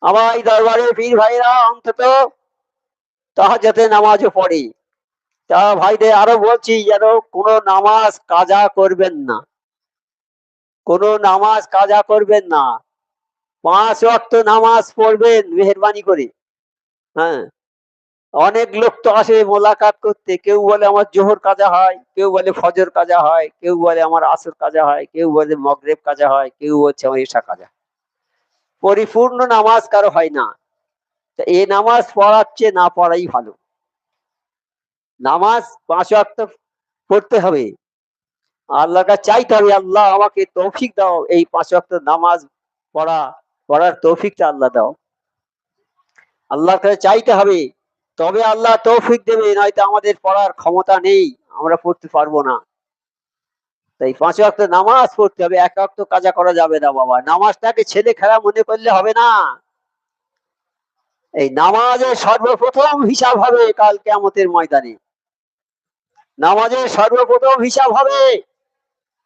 আমার এই দরবারে পীর ভাইরা অন্তত তাহাজ্জুদের নামাজও পড়ে। তা ভাইদের আরো বলছি যেন কোনো নামাজ কাজা করবেন না, কোনো নামাজ কাজা করবেন না। 5 ওয়াক্ত নামাজ পড়বেন মেহেরবানি করে। হ্যাঁ, অনেক লোক তো আসে মোলাকাত করতে। কেউ বলে আমার জোহর কাজা হয়, কেউ বলে ফজর কাজা হয়, কেউ বলে আমার আসর কাজা হয়, কেউ বলে মগরিব কাজা হয়, কেউ বলছে আমার ইশা কাজা। পরিপূর্ণ নামাজ কারো হয় না। এই নামাজ পড়াচ্ছে না পড়াই ভালো। নামাজ 5 ওয়াক্ত পড়তে হবে। আল্লাহর কাছে চাইতে হবে আল্লাহ আমাকে তৌফিক দাও এই 5 ওয়াক্ত নামাজ পড়ার তৌফিকটা আল্লাহ দাও। আল্লাহর কাছে চাইতে হবে, তবে আল্লাহ তৌফিক দেবে, নয়তো আমাদের পড়ার ক্ষমতা নেই, আমরা পড়তে পারবো না। তাই 5 ওয়াক্ত নামাজ পড়তে হবে, 1 ওয়াক্ত কাজা করা যাবে না বাবা। নামাজটাকে ছেলে খেলা মনে করলে হবে না। এই নামাজের সর্বপ্রথম হিসাব হবে কাল কিয়ামতের ময়দানে। নামাজের সর্বপ্রথম হিসাব হবে।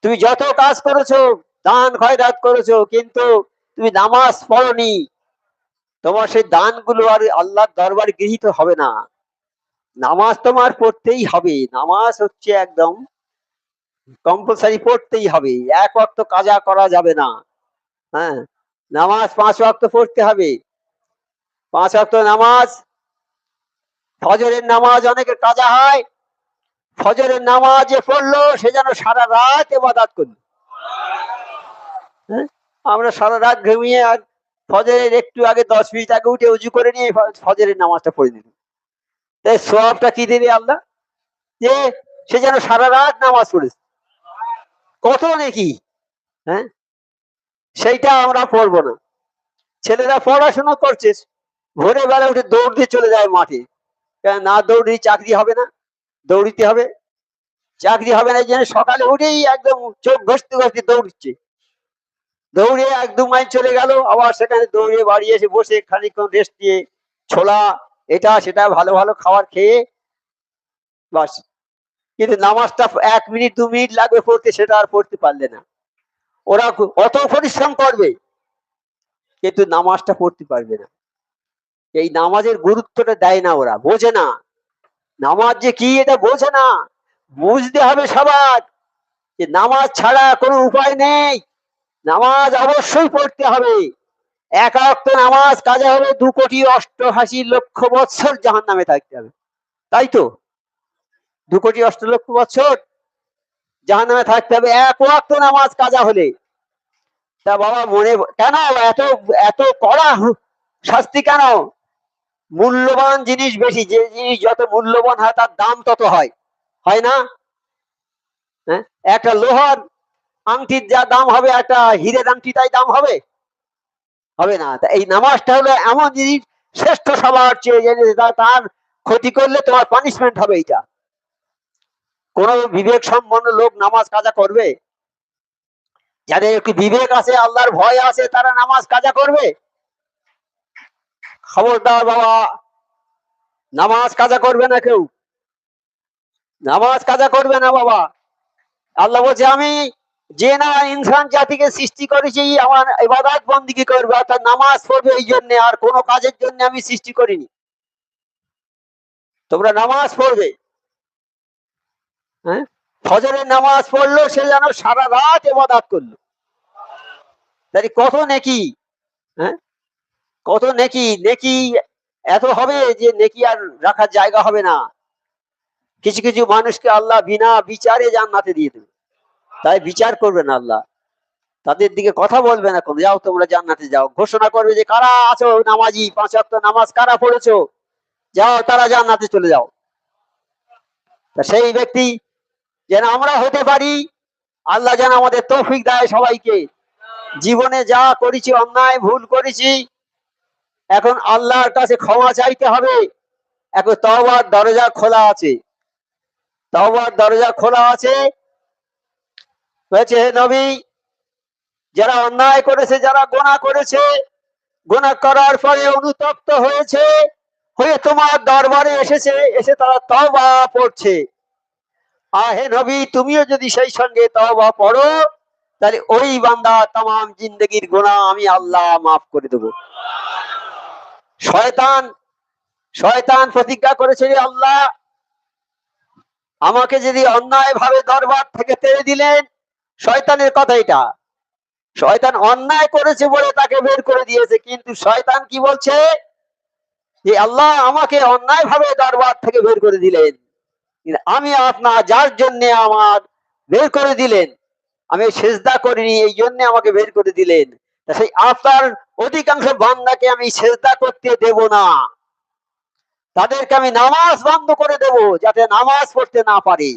তুমি যত কাজ করেছো, দান খয়রাত করেছো, কিন্তু তুমি নামাজ পড়নি, তোমার সেই দানগুলো আর আল্লাহর দরবারে গৃহীত হবে না। নামাজ তোমার পড়তেই হবে। নামাজ হচ্ছে একদম কম্পালসারি, পড়তেই হবে। 1 ওয়াক্ত কাজা করা যাবে না। হ্যাঁ, নামাজ 5 ওয়াক্ত পড়তে হবে। 5 ওয়াক্ত নামাজ। ফজরের নামাজ অনেকের কাজা হয়। ফজরের নামাজ যে পড়লো সে যেন সারা রাত ইবাদত করলো। হ্যাঁ, আমরা সারা রাত ঘুমিয়ে আর ফজরের একটু আগে 10 মিনিট আগে উঠে উজু করে নিয়ে ফজরের নামাজটা পড়ে দিল। তাই সওয়াবটা কি দেবে আল্লাহ? যে সে যেন সারা রাত নামাজ পড়েছে। কত নাকি। হ্যাঁ, সেইটা আমরা পড়বো না। ছেলেরা পড়াশোনা করছে, ভোরে বেলা উঠে দৌড় দিয়ে চলে যায় মাঠে। না দৌড়ি চাকরি হবে না, দৌড়িতে হবে। চাকরি হবে না, এই জন্য সকালে উঠেই একদম চোখ ঘষতে ঘষতে দৌড়ছে। দৌড়ে 1-2 মাইল চলে গেল, আবার সেখানে দৌড়ে বাড়ি এসে বসে খানিকক্ষণ রেস্ট দিয়ে ছোলা এটা সেটা ভালো ভালো খাবার খেয়ে বাস। কিন্তু নামাজটা 1 মিনিট 2 মিনিট লাগবে পড়তে, সেটা আর পড়তে পারলে না। ওরা অত পরিশ্রম করবে কিন্তু নামাজটা পড়তে পারবে না। এই নামাজের গুরুত্বটা দেয় না, ওরা বোঝে না। নামাজ যে কি এটা বোঝে না। বুঝতে হবে সবার যে নামাজ ছাড়া কোনো উপায় নেই। নামাজ অবশ্যই পড়তে হবে। 1 ওয়াক্ত নামাজ কাজা হলে 2,88,00,000 বছর জাহান্নামে থাকতে হবে। তাই তো, 2,88,00,000 বছর জাহান্নামে থাকতে হবে 1 ওয়াক্ত নামাজ কাজা হলে। তা বাবা মনে কেন এত এত কড়া শাস্তি কেন? মূল্যবান জিনিস বেশি। যে জিনিস যত মূল্যবান হয় তার দাম তত হয়, হয় না? হ্যাঁ, একটা লোহার আংটির যা দাম হবে একটা হীরের আংটি তাই দাম হবে? হবে না। তা এই নামাজটা হলো এমন জিনিস, শ্রেষ্ঠ সবার চেয়ে, তার ক্ষতি করলে তোমার পানিশমেন্ট হবে। এইটা কোন বিবেক সম্পন্ন লোক নামাজ কাজা করবে? যাদের একটু বিবেক আছে, আল্লাহর ভয় আছে, তারা নামাজ কাজা করবে? খবরদার বাবা, নামাজ কাজা করবে না কেউ, নামাজ কাজা করবে না বাবা। আল্লাহ বলছে আমি যে না ইনসান জাতিকে সৃষ্টি করেছি আমার ইবাদত বন্দেগী করবে, অর্থাৎ নামাজ পড়বে, এই জন্য, আর কোনো কাজের জন্য আমি সৃষ্টি করিনি। তোমরা নামাজ পড়বে। হ্যাঁ, ফজরের নামাজ পড়লো, সে যেন সারা রাত ইবাদত করলো, তাই কত নেকি। হ্যাঁ, কত নেকি, নেকি এত হবে যে নেকি আর রাখার জায়গা হবে না। কিছু কিছু মানুষকে আল্লাহ বিনা বিচারে জান্নাতে দিয়ে দেবে, তাই বিচার করবে না আল্লাহ, তাদের দিকে কথা বলবে না, কোনো যাও তোমরা জান্নাতে যাও, ঘোষণা করবে যে কারা আছো নামাজি, 5 ওয়াক্ত নামাজ কারা পড়েছো, যাও তারা জান্নাতে চলে যাও। তা সেই ব্যক্তি যেন আমরা হতে পারি, আল্লাহ যেন আমাদের তৌফিক দেয় সবাইকে। জীবনে যা করেছি, অন্যায় ভুল করেছি, এখন আল্লাহর কাছে ক্ষমা চাইতে হবে। এখন তওবার দরজা খোলা আছে, তওবার দরজা খোলা আছে। হয়েছে হে নবী, যারা অন্যায় করেছে, যারা গোনা করেছে, গোনা করার পরে অনুতপ্ত হয়েছে, হয়ে তোমার দরবারে এসেছে, এসে তারা তওবা পড়ছে, আর হে নবী তুমিও যদি সেই সঙ্গে তওবা পড়ো, তাহলে ওই বান্দা তামাম জিন্দগির গোনা আমি আল্লাহ মাফ করে দেব। শয়তান, শয়তান প্রতিজ্ঞা করেছে, আল্লাহ আমাকে যদি অন্যায় ভাবে দরবার থেকে তেড়ে দিলেন, শয়তানের কথা এটা, শয়তান অন্যায় করেছে বলে তাকে বের করে দিয়েছে, কিন্তু শয়তান কি বলছে যে আল্লাহ আমাকে অন্যায় ভাবে দরবার থেকে বের করে দিলেন, আমি আপনার যার জন্য আমার বের করে দিলেন, আমি সেজদা করিনি, এই জন্য আমাকে বের করে দিলেন, সেই আপনার অধিকাংশ বান্দাকে আমি সেজদা করতে দেব না, তাদেরকে আমি নামাজ বন্ধ করে দেব, যাতে নামাজ পড়তে না পারে।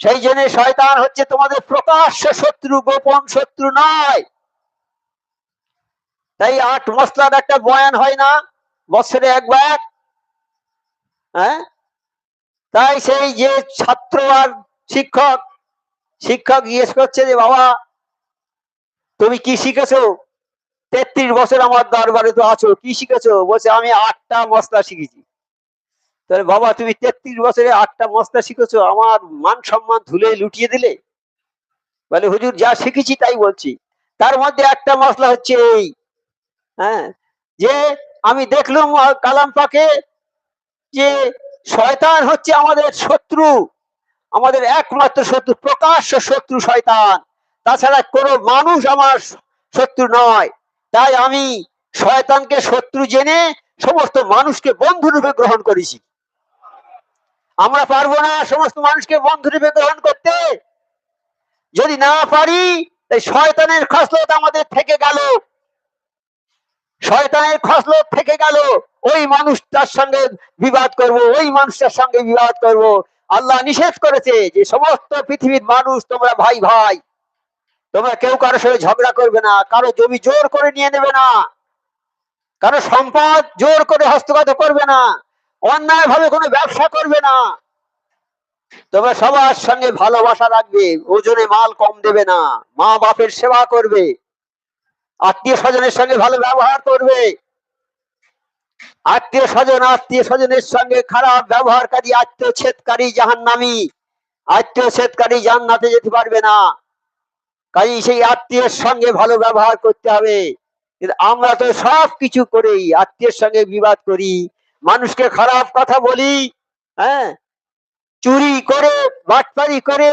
সেই জন্য শয়তান হচ্ছে তোমাদের প্রকাশ্য শত্রু, গোপন শত্রু নয়। তাই 8 মসলার একটা বয়ান হয় না বছরে একবার? হ্যাঁ, তাই সেই যে ছাত্র আর শিক্ষক, শিক্ষক জিজ্ঞেস করছে যে বাবা তুমি কি শিখেছো, 33 বছর আমার দরবারে তো আছো, কি শিখেছো? বলছে আমি 8টা মসলা শিখেছি। তাহলে বাবা তুমি 33 বছরে 8টা মসলা শিখেছো, আমার মান সম্মান ধুলে লুটিয়ে দিলে? বলে হুজুর যা শিখেছি তাই বলছি। তার মধ্যে একটা মসলা হচ্ছে এই, হ্যাঁ, যে আমি দেখলাম কালাম পাকে যে শয়তান হচ্ছে আমাদের শত্রু, আমাদের একমাত্র শত্রু, প্রকাশ্য শত্রু শয়তান, তাছাড়া কোনো মানুষ আমার শত্রু নয়। তাই আমি শয়তানকে শত্রু জেনে সমস্ত মানুষকে বন্ধু রূপে গ্রহণ করেছি। আমরা পারবো না সমস্ত মানুষকে বন্ধু রূপে গ্রহণ করতে, যদি না পারি তাই শয়তানের খসলত আমাদের থেকে গেল, শয়তানের খসলত থেকে গেল, ওই মানুষটার সঙ্গে বিবাদ করব, ওই মানুষটার সঙ্গে বিবাদ করব। আল্লাহ নিষেধ করেছে যে সমস্ত পৃথিবীর মানুষ তোমরা ভাই ভাই, তোমরা কেউ কারোর সঙ্গে ঝগড়া করবে না, কারো জমি জোর করে নিয়ে নেবে না, কারো সম্পদ জোর করে হস্তগত করবে না, অন্যায় ভাবে কোনো ব্যবসা করবে না, তোমরা সবার সঙ্গে ভালোবাসা রাখবে, ওজনে মাল কম দেবে না, মা বাপের সেবা করবে, আত্মীয় স্বজনের সঙ্গে ভালো ব্যবহার করবে। আত্মীয় স্বজন, আত্মীয় স্বজনের সঙ্গে খারাপ ব্যবহারকারী, আত্মচ্ছেদকারী জাহান্নামী, আত্মচ্ছেদকারী জান্নাতে যেতে পারবে না। কাজে সেই আত্মীয়ের সঙ্গে ভালো ব্যবহার করতে হবে। কিন্তু আমরা তো সব কিছু করেই আত্মীয়ের সঙ্গে বিবাদ করি, মানুষকে খারাপ কথা বলি, হ্যাঁ, চুরি করে, বাটপারি করে,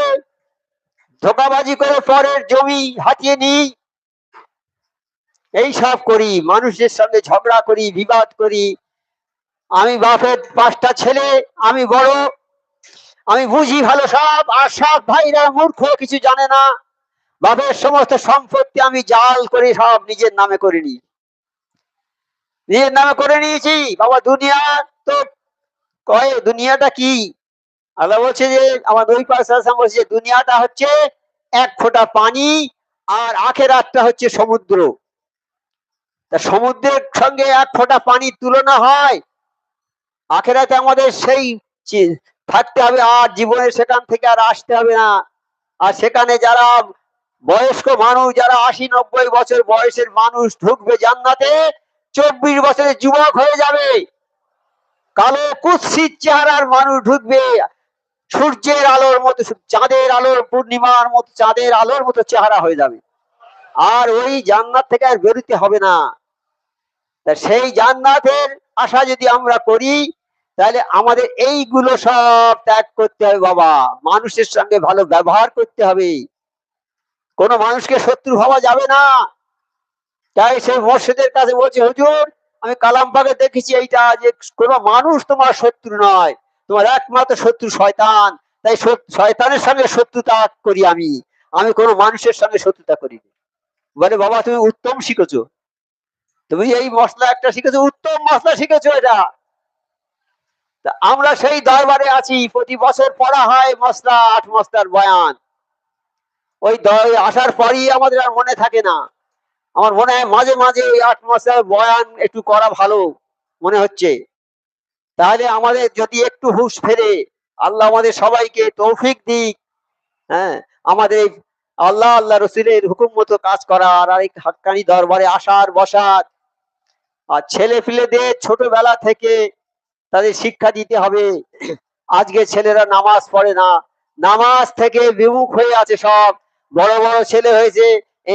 ধোকাবাজি করে পরের জমি হাতিয়ে নিই, এই সব করি, মানুষের সঙ্গে ঝগড়া করি, বিবাদ করি। আমি বাপের 5টা ছেলে, আমি বড়, আমি বুঝি ভালো সব, আর সব ভাইরা মূর্খ, কিছু জানে না, বাপের সমস্ত সম্পত্তি আমি জাল করে সব নিজের নামে করে নিই, নিজের নামে করে নিয়েছি। বাবা দুনিয়া তো কয়, দুনিয়াটা কি? আল্লাহ বলছে যে আমার নবী পাক সাল্লাল্লাহু আলাইহি ওয়াসাল্লাম বলছে দুনিয়াটা হচ্ছে 1 ফোঁটা পানি, আর আখেরাতটা হচ্ছে সমুদ্র। তা সমুদ্রের সঙ্গে 1 ফোঁটা পানির তুলনা হয়? আখেরাতে আমাদের সেই থাকতে হবে, আর জীবনে সেখান থেকে আর আসতে হবে না। আর সেখানে যারা বয়স্ক মানুষ যারা 80-90 বছর বয়সের মানুষ ঢুকবে জান্নাতে, 24 বছরের যুবক হয়ে যাবে। কালো কুৎসিত চেহারার মানুষ ঢুকবে, সূর্যের আলোর মতো, চাঁদের আলোর, পূর্ণিমার মতো চাঁদের আলোর মতো চেহারা হয়ে যাবে। আর ওই জান্নাত থেকে আর বেরোতে হবে না। তা সেই জান্নাতের আশা যদি আমরা করি, তাহলে আমাদের এইগুলো সব ত্যাগ করতে হবে বাবা। মানুষের সঙ্গে ভালো ব্যবহার করতে হবে, কোনো মানুষকে শত্রু ভাবা যাবে না। তাই সেই মোর্শেদের কাছে বলছে, হুজুর আমি কালাম পাকে দেখেছি এইটা, যে কোনো মানুষ তোমার শত্রু নয়, তোমার একমাত্র শত্রু শয়তান। তাই শয়তানের সঙ্গে শত্রুতা করি আমি, আমি কোনো মানুষের সঙ্গে শত্রুতা করিনি। বলে বাবা তুমি উত্তম শিখেছো, তুমি এই মশলা একটা শিখেছো, উত্তম মশলা শিখেছো এটা। তা আমরা সেই দরবারে আছি, প্রতি বছর পড়া হয় মশলা, 8 মশলার বয়ান। ওই আসার পরই আমাদের আর মনে থাকে না। আমার মনে হয় মাঝে মাঝে ওই 8 মশলার বয়ান একটু করা ভালো মনে হচ্ছে। তাহলে আমাদের যদি একটু হুঁশ ফেরে, আল্লাহ আমাদের সবাইকে তৌফিক দিক। হ্যাঁ, আমাদের আল্লাহ আল্লাহ রসুলের হুকুম মতো কাজ করার, আর এই হাক্কানি দরবারে আসার বসার। আর ছেলে পিলেদের ছোটবেলা থেকে তাদের শিক্ষা দিতে হবে। আজকে ছেলেরা নামাজ পড়ে না, নামাজ থেকে বিমুখ হয়ে আছে সব। বড় বড় ছেলে হয়েছে,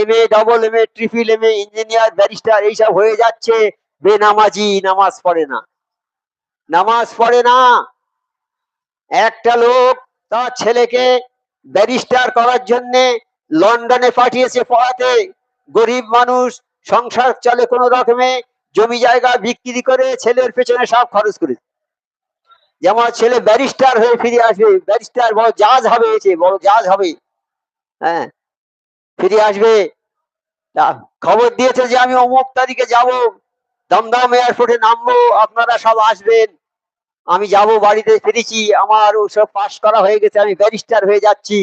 MA, double MA, triple MA, engineer, barrister এইসব হয়ে যাচ্ছে, বেনামাজি, নামাজ পড়ে না, নামাজ পড়ে না। একটা লোক তার ছেলেকে ব্যারিস্টার করার জন্য লন্ডনে পাঠিয়েছে পড়াতে। গরিব মানুষ, সংসার চলে কোনো রকমে, জমি জায়গা বিক্রি করে ছেলের পেছনে সব খরচ করেছে। যেমন ছেলে ব্যারিস্টার হয়ে ফিরে আসবে, ব্যারিস্টার বড় জাজ হবে, বড় জাজ হবে, হ্যাঁ, ফিরে আসবে। খবর দিয়েছে যে আমি অমুক তারিখে যাব, দমদম এয়ারপোর্টে নামবো, আপনারা সব আসবেন। আমি যাব, বাড়িতে ফিরেছি, আমার ওসব পাস করা হয়ে গেছে, আমি ব্যারিস্টার হয়ে যাচ্ছি।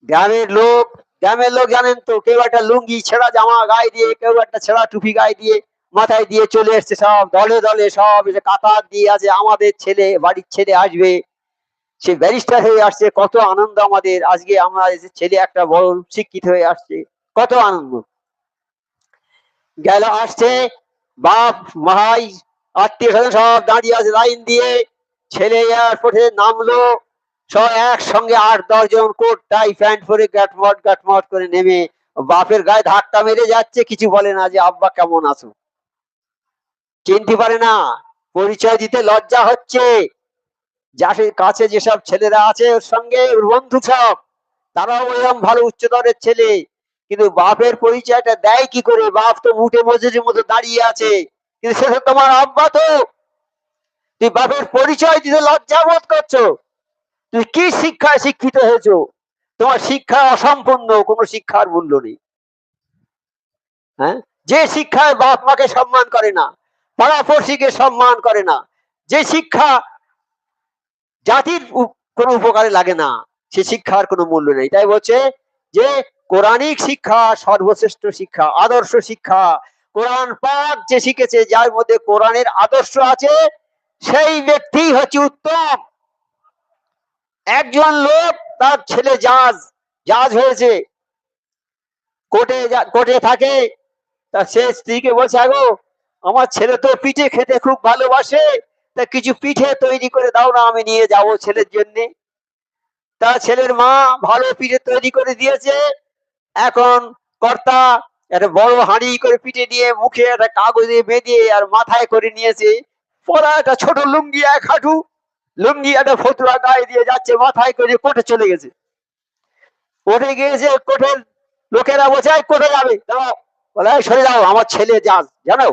গ্রামের লোক, গ্রামের লোক জানেন তো, কেউ একটা লুঙ্গি ছেঁড়া জামা গায়ে দিয়ে, কেউ একটা ছেঁড়া টুপি গায়ে দিয়ে, মাথায় দিয়ে চলে এসছে, সব দলে দলে সব এসে কাতার দিয়ে আছে, আমাদের ছেলে, বাড়ির ছেলে আসবে, সে ব্যারিস্টার হয়ে আসছে, কত আনন্দ আমাদের। আজকে আমরা ছেলে একটা বড় শিক্ষিত হয়ে আসছে, কত আনন্দ। গেল, আসছে, বাপ ভাই আত্মীয় স্বজন সব দাঁড়িয়ে আছে লাইন দিয়ে। ছেলে এয়ারপোর্টে নামলো, সব একসঙ্গে 8-10 জন কোট টাই প্যান্ট পরে গাটমট গাটমট করে নেমে বাপের গায়ে ধাক্কা মেরে যাচ্ছে, কিছু বলে না যে আব্বা কেমন আছো, চিনতে পারে না, পরিচয় দিতে লজ্জা হচ্ছে। যার কাছে যেসব ছেলেরা আছে ওর সঙ্গে ওর বন্ধু সব, তারাও এরকম ভালো উচ্চতরের ছেলে, কিন্তু বাপের পরিচয়টা দেয় কি করে? বাপ তো মুঠে মজুরির মতো দাঁড়িয়ে আছে, কিন্তু সে তো তোমার আব্বা। তো তুই বাপের পরিচয় দিতে লজ্জা বোধ করছো? তুমি কি শিক্ষায় শিক্ষিত হয়েছো? তোমার শিক্ষা অসম্পূর্ণ, কোনো শিক্ষার মূল্য নেই। হ্যাঁ, যে শিক্ষায় বাপ মাকে সম্মান করে না, পাড়াপড়শিকে সম্মান করে না, যে শিক্ষা জাতির কোনো উপকারে লাগে না, সে শিক্ষার কোনো মূল্য নেই। তাই বলছে যে কোরআনিক শিক্ষা সর্বশ্রেষ্ঠ শিক্ষা, আদর্শ শিক্ষা। কোরআন পাক যে শিখেছে, যার মধ্যে কোরআনের আদর্শ আছে, সেই ব্যক্তি হচ্ছে উত্তম। একজন লোক, তার ছেলে জাজ, জাজ হয়েছে, কোর্টে কোর্টে থাকে। তা সে স্ত্রীকে বলছে, আগো আমার ছেলে তো পিঠে খেতে খুব ভালোবাসে, তা কিছু পিঠে তৈরি করে দাও না, আমি নিয়ে যাব ছেলের জন্য। তা ছেলের মা ভালো পিঠে তৈরি করে দিয়েছে। এখন কর্তা একটা বড় হাঁড়ি করে পিঠে নিয়ে মুখে একটা কাগজে বেঁধে আর মাথায় করে নিয়েছে, পরা একটা ছোট লুঙ্গি, 1 হাঁটু লুঙ্গি, একটা ফতুয়া গায়ে দিয়ে যাচ্ছে, মাথায় করে কোর্টে চলে গেছে। কোর্টে গিয়েছে, কোর্টের লোকেরা বলছে কোর্টে যাবে, বলে সরে যাও, আমার ছেলে জাজ, জানো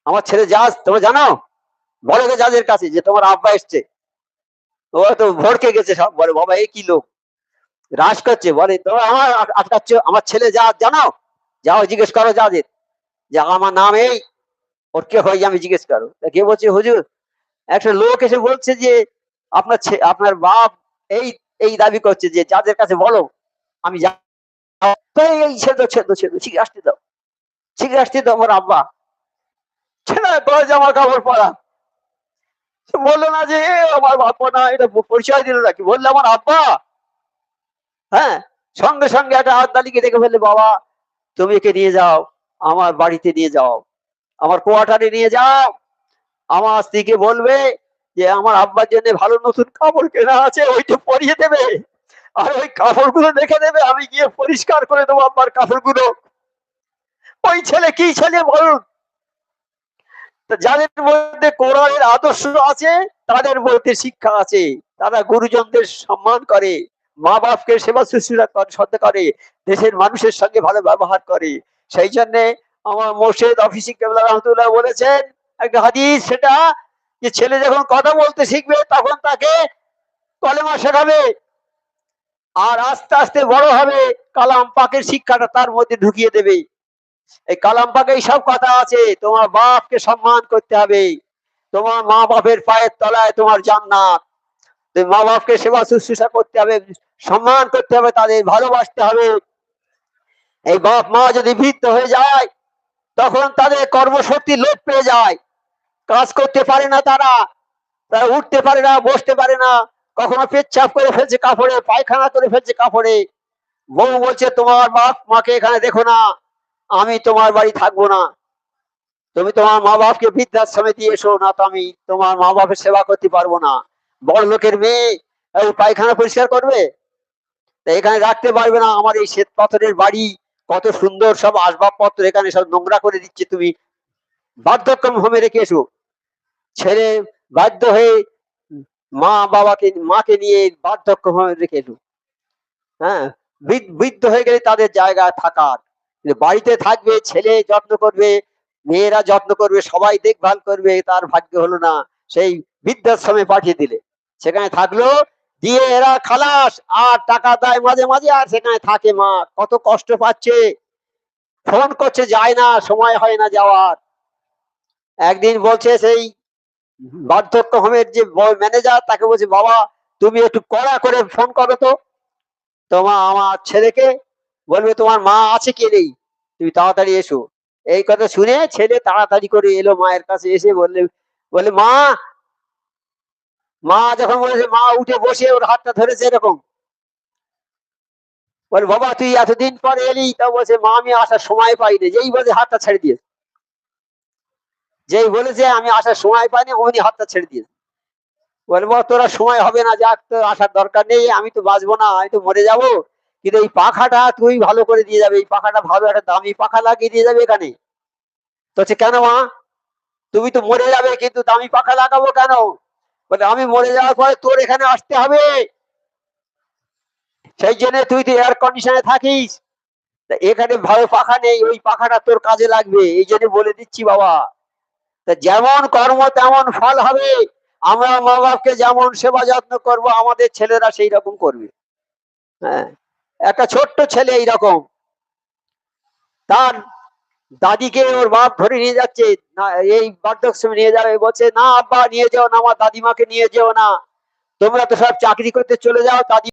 আমার ছেলে জাজ, তোমরা জানো? বলো তো জাজের কাছে যে তোমার আব্বা এসছে। ও তো ভড়কে গেছে সব, বলে বাবা এ কি লোক, রাজ করছে। বলে তোমরা আমার আটকাচ্ছ, আমার ছেলে জাজ জানো? যাও জিজ্ঞেস করো জাজের, যে আমার নাম এই, ওর কে হয় আমি জিজ্ঞেস করো। কে বলছে, হুজুর একটা লোক এসে বলছে যে আপনার আপনার বাপ এই এই দাবি করছে, যে জাজের কাছে বলো আমি এই ছেড়ে ছেড়ে ছেড়ে ঠিক আসতে দাও, ঠিক আসতে দাও, আমার আব্বা। ছেলে তোর জামা কাপড় পরা, বললো না যে আমার বাবা না, এটা পরিচয় দিল নাকি, বললো আমার আব্বা। হ্যাঁ, সঙ্গে সঙ্গে একটা হাততালিকে দেখে ফেললে, বাবা তুমি একে নিয়ে যাও, আমার বাড়িতে নিয়ে যাও, আমার কোয়ার্টারে নিয়ে যাও, আমার স্ত্রীকে বলবে যে আমার আব্বার জন্য ভালো নতুন কাপড় কেনা আছে, ওইটা পরিয়ে দেবে, আর ওই কাপড়গুলো দেখে দেবে, আমি গিয়ে পরিষ্কার করে দেবো আব্বার কাপড়গুলো। ওই ছেলে কি ছেলে বলুন? যাদের মধ্যে কোরআনের আদর্শ আছে, তাদের মধ্যে শিক্ষা আছে, তারা গুরুজনদের সম্মান করে, মা বাপকে সেবা শুশ্রূষা শ্রদ্ধা করে, দেশের মানুষের সঙ্গে ভালো ব্যবহার করে। সেই জন্য আমার মোর্শেদ অফিসি কেবলা রহমতুল্লাহ বলেছেন একটা হাদিস, সেটা যে ছেলে যখন কথা বলতে শিখবে তখন তাকে কলেমা শেখাবে, আর আস্তে আস্তে বড় হবে কালাম পাকের শিক্ষাটা তার মধ্যে ঢুকিয়ে দেবে। এই কালাম পাকে সব কথা আছে, তোমার বাপকে সম্মান করতে হবে, তোমার মা বাপের পায়ের তলায় তোমার জান্নাত, মা বাপকে সেবা শুশ্রূষা করতে হবে, সম্মান করতে হবে, তাদের ভালোবাসতে হবে। এই বাপ মা যদি বৃদ্ধ হয়ে যায় তখন তাদের কর্মশক্তি লোপ পেয়ে যায়, কাজ করতে পারে না, তারা তারা উঠতে পারে না, বসতে পারে না, কখনো পেচ্ছাপ করে ফেলছে কাপড়ে, পায়খানা করে ফেলছে কাপড়ে। বউ বলছে তোমার বাপ মাকে এখানে দেখো না, আমি তোমার বাড়ি থাকবো না, তুমি তোমার মা বাপকে বৃদ্ধাশ্রমে দিয়ে এসো, না তো আমি তোমার মা বাপের সেবা করতে পারবো না। বড় লোকের মেয়ে এই পায়খানা পরিষ্কার করবে, তা এখানে রাখতে পারবে না, আমার এই শ্বেত পাথরের বাড়ি, কত সুন্দর সব আসবাবপত্র, এখানে সব নোংরা করে দিচ্ছে, তুমি বার্ধক্যম হোমে রেখে এসো। ছেলে বাধ্য হয়ে মাকে নিয়ে বার্ধক্যম হোমে রেখে এসো। হ্যাঁ, বৃদ্ধ হয়ে গেলে তাদের জায়গা থাকার, বাড়িতে থাকবে, ছেলে যত্ন করবে, মেয়েরা যত্ন করবে, সবাই দেখভাল করবে, তার ভাগ্য হলো না, সেই বৃদ্ধাশ্রমে পাঠিয়ে দিলে, সেখানে থাকলো, দিয়ে এরা খালাস, আর টাকা দেয় মাঝে মাঝে, আর সেখানে থাকে, মা কত কষ্ট পাচ্ছে, ফোন করছে, যায় না, সময় হয় না যাওয়ার। একদিন বলছে সেই বার্ধক্য হোমের যে ম্যানেজার, তাকে বলছে, বাবা তুমি একটু কড়া করে ফোন করো তো, তোমার আমার ছেলেকে বলবে তোমার মা আছে কি নেই, তুমি তাড়াতাড়ি এসো। এই কথা শুনে ছেলে তাড়াতাড়ি করে এলো মায়ের কাছে, এসে বলে মা, মা যখন বলেছে, মা উঠে বসে ওর হাতটা ধরেছে এরকম, বলে বাবা তুই এতদিন পরে এলি, তা বলছে মা আমি আসার সময় পাইনি, যেই বলে হাতটা ছেড়ে দিয়েছে, যেই বলেছে আমি আসার সময় পাইনি, অমনি হাতটা ছেড়ে দিয়েছে। বলে বাবা তোরা সময় হবে না, যাক তোর আসার দরকার নেই, আমি তো বাঁচবো না, আমি তো মরে যাবো, কিন্তু এই পাখাটা তুই ভালো করে দিয়ে যাবে, এই পাখাটা ভালো একটা দামি পাখা লাগিয়ে দিয়ে যাবে এখানে। তো কেন মা, তুমি তো মরে যাবে, কিন্তু দামি পাখা লাগাবো কেন? বলে আমি মরে যাওয়ার পরে তোর এখানে আসতে হবে, সেই জন্য তুই তো এয়ার কন্ডিশনে থাকিস, এখানে ভালো পাখা নেই, ওই পাখাটা তোর কাজে লাগবে, এই জন্য বলে দিচ্ছি বাবা। তা যেমন কর্ম তেমন ফল হবে, আমরা মা বাপকে যেমন সেবা যত্ন করব, আমাদের ছেলেরা সেই রকম করবে। হ্যাঁ, একটা ছোট্ট ছেলে এইরকম, তার দাদিকে ওর বাপ ধরে নিয়ে যাচ্ছে, না এই বার্ধক্যশ্রমে নিয়ে যাবে, বলছে না আব্বা নিয়ে যাও না, আমার দাদিমাকে নিয়ে যেও না, তোমরা তো সব চাকরি করতে চলে যাও, দাদি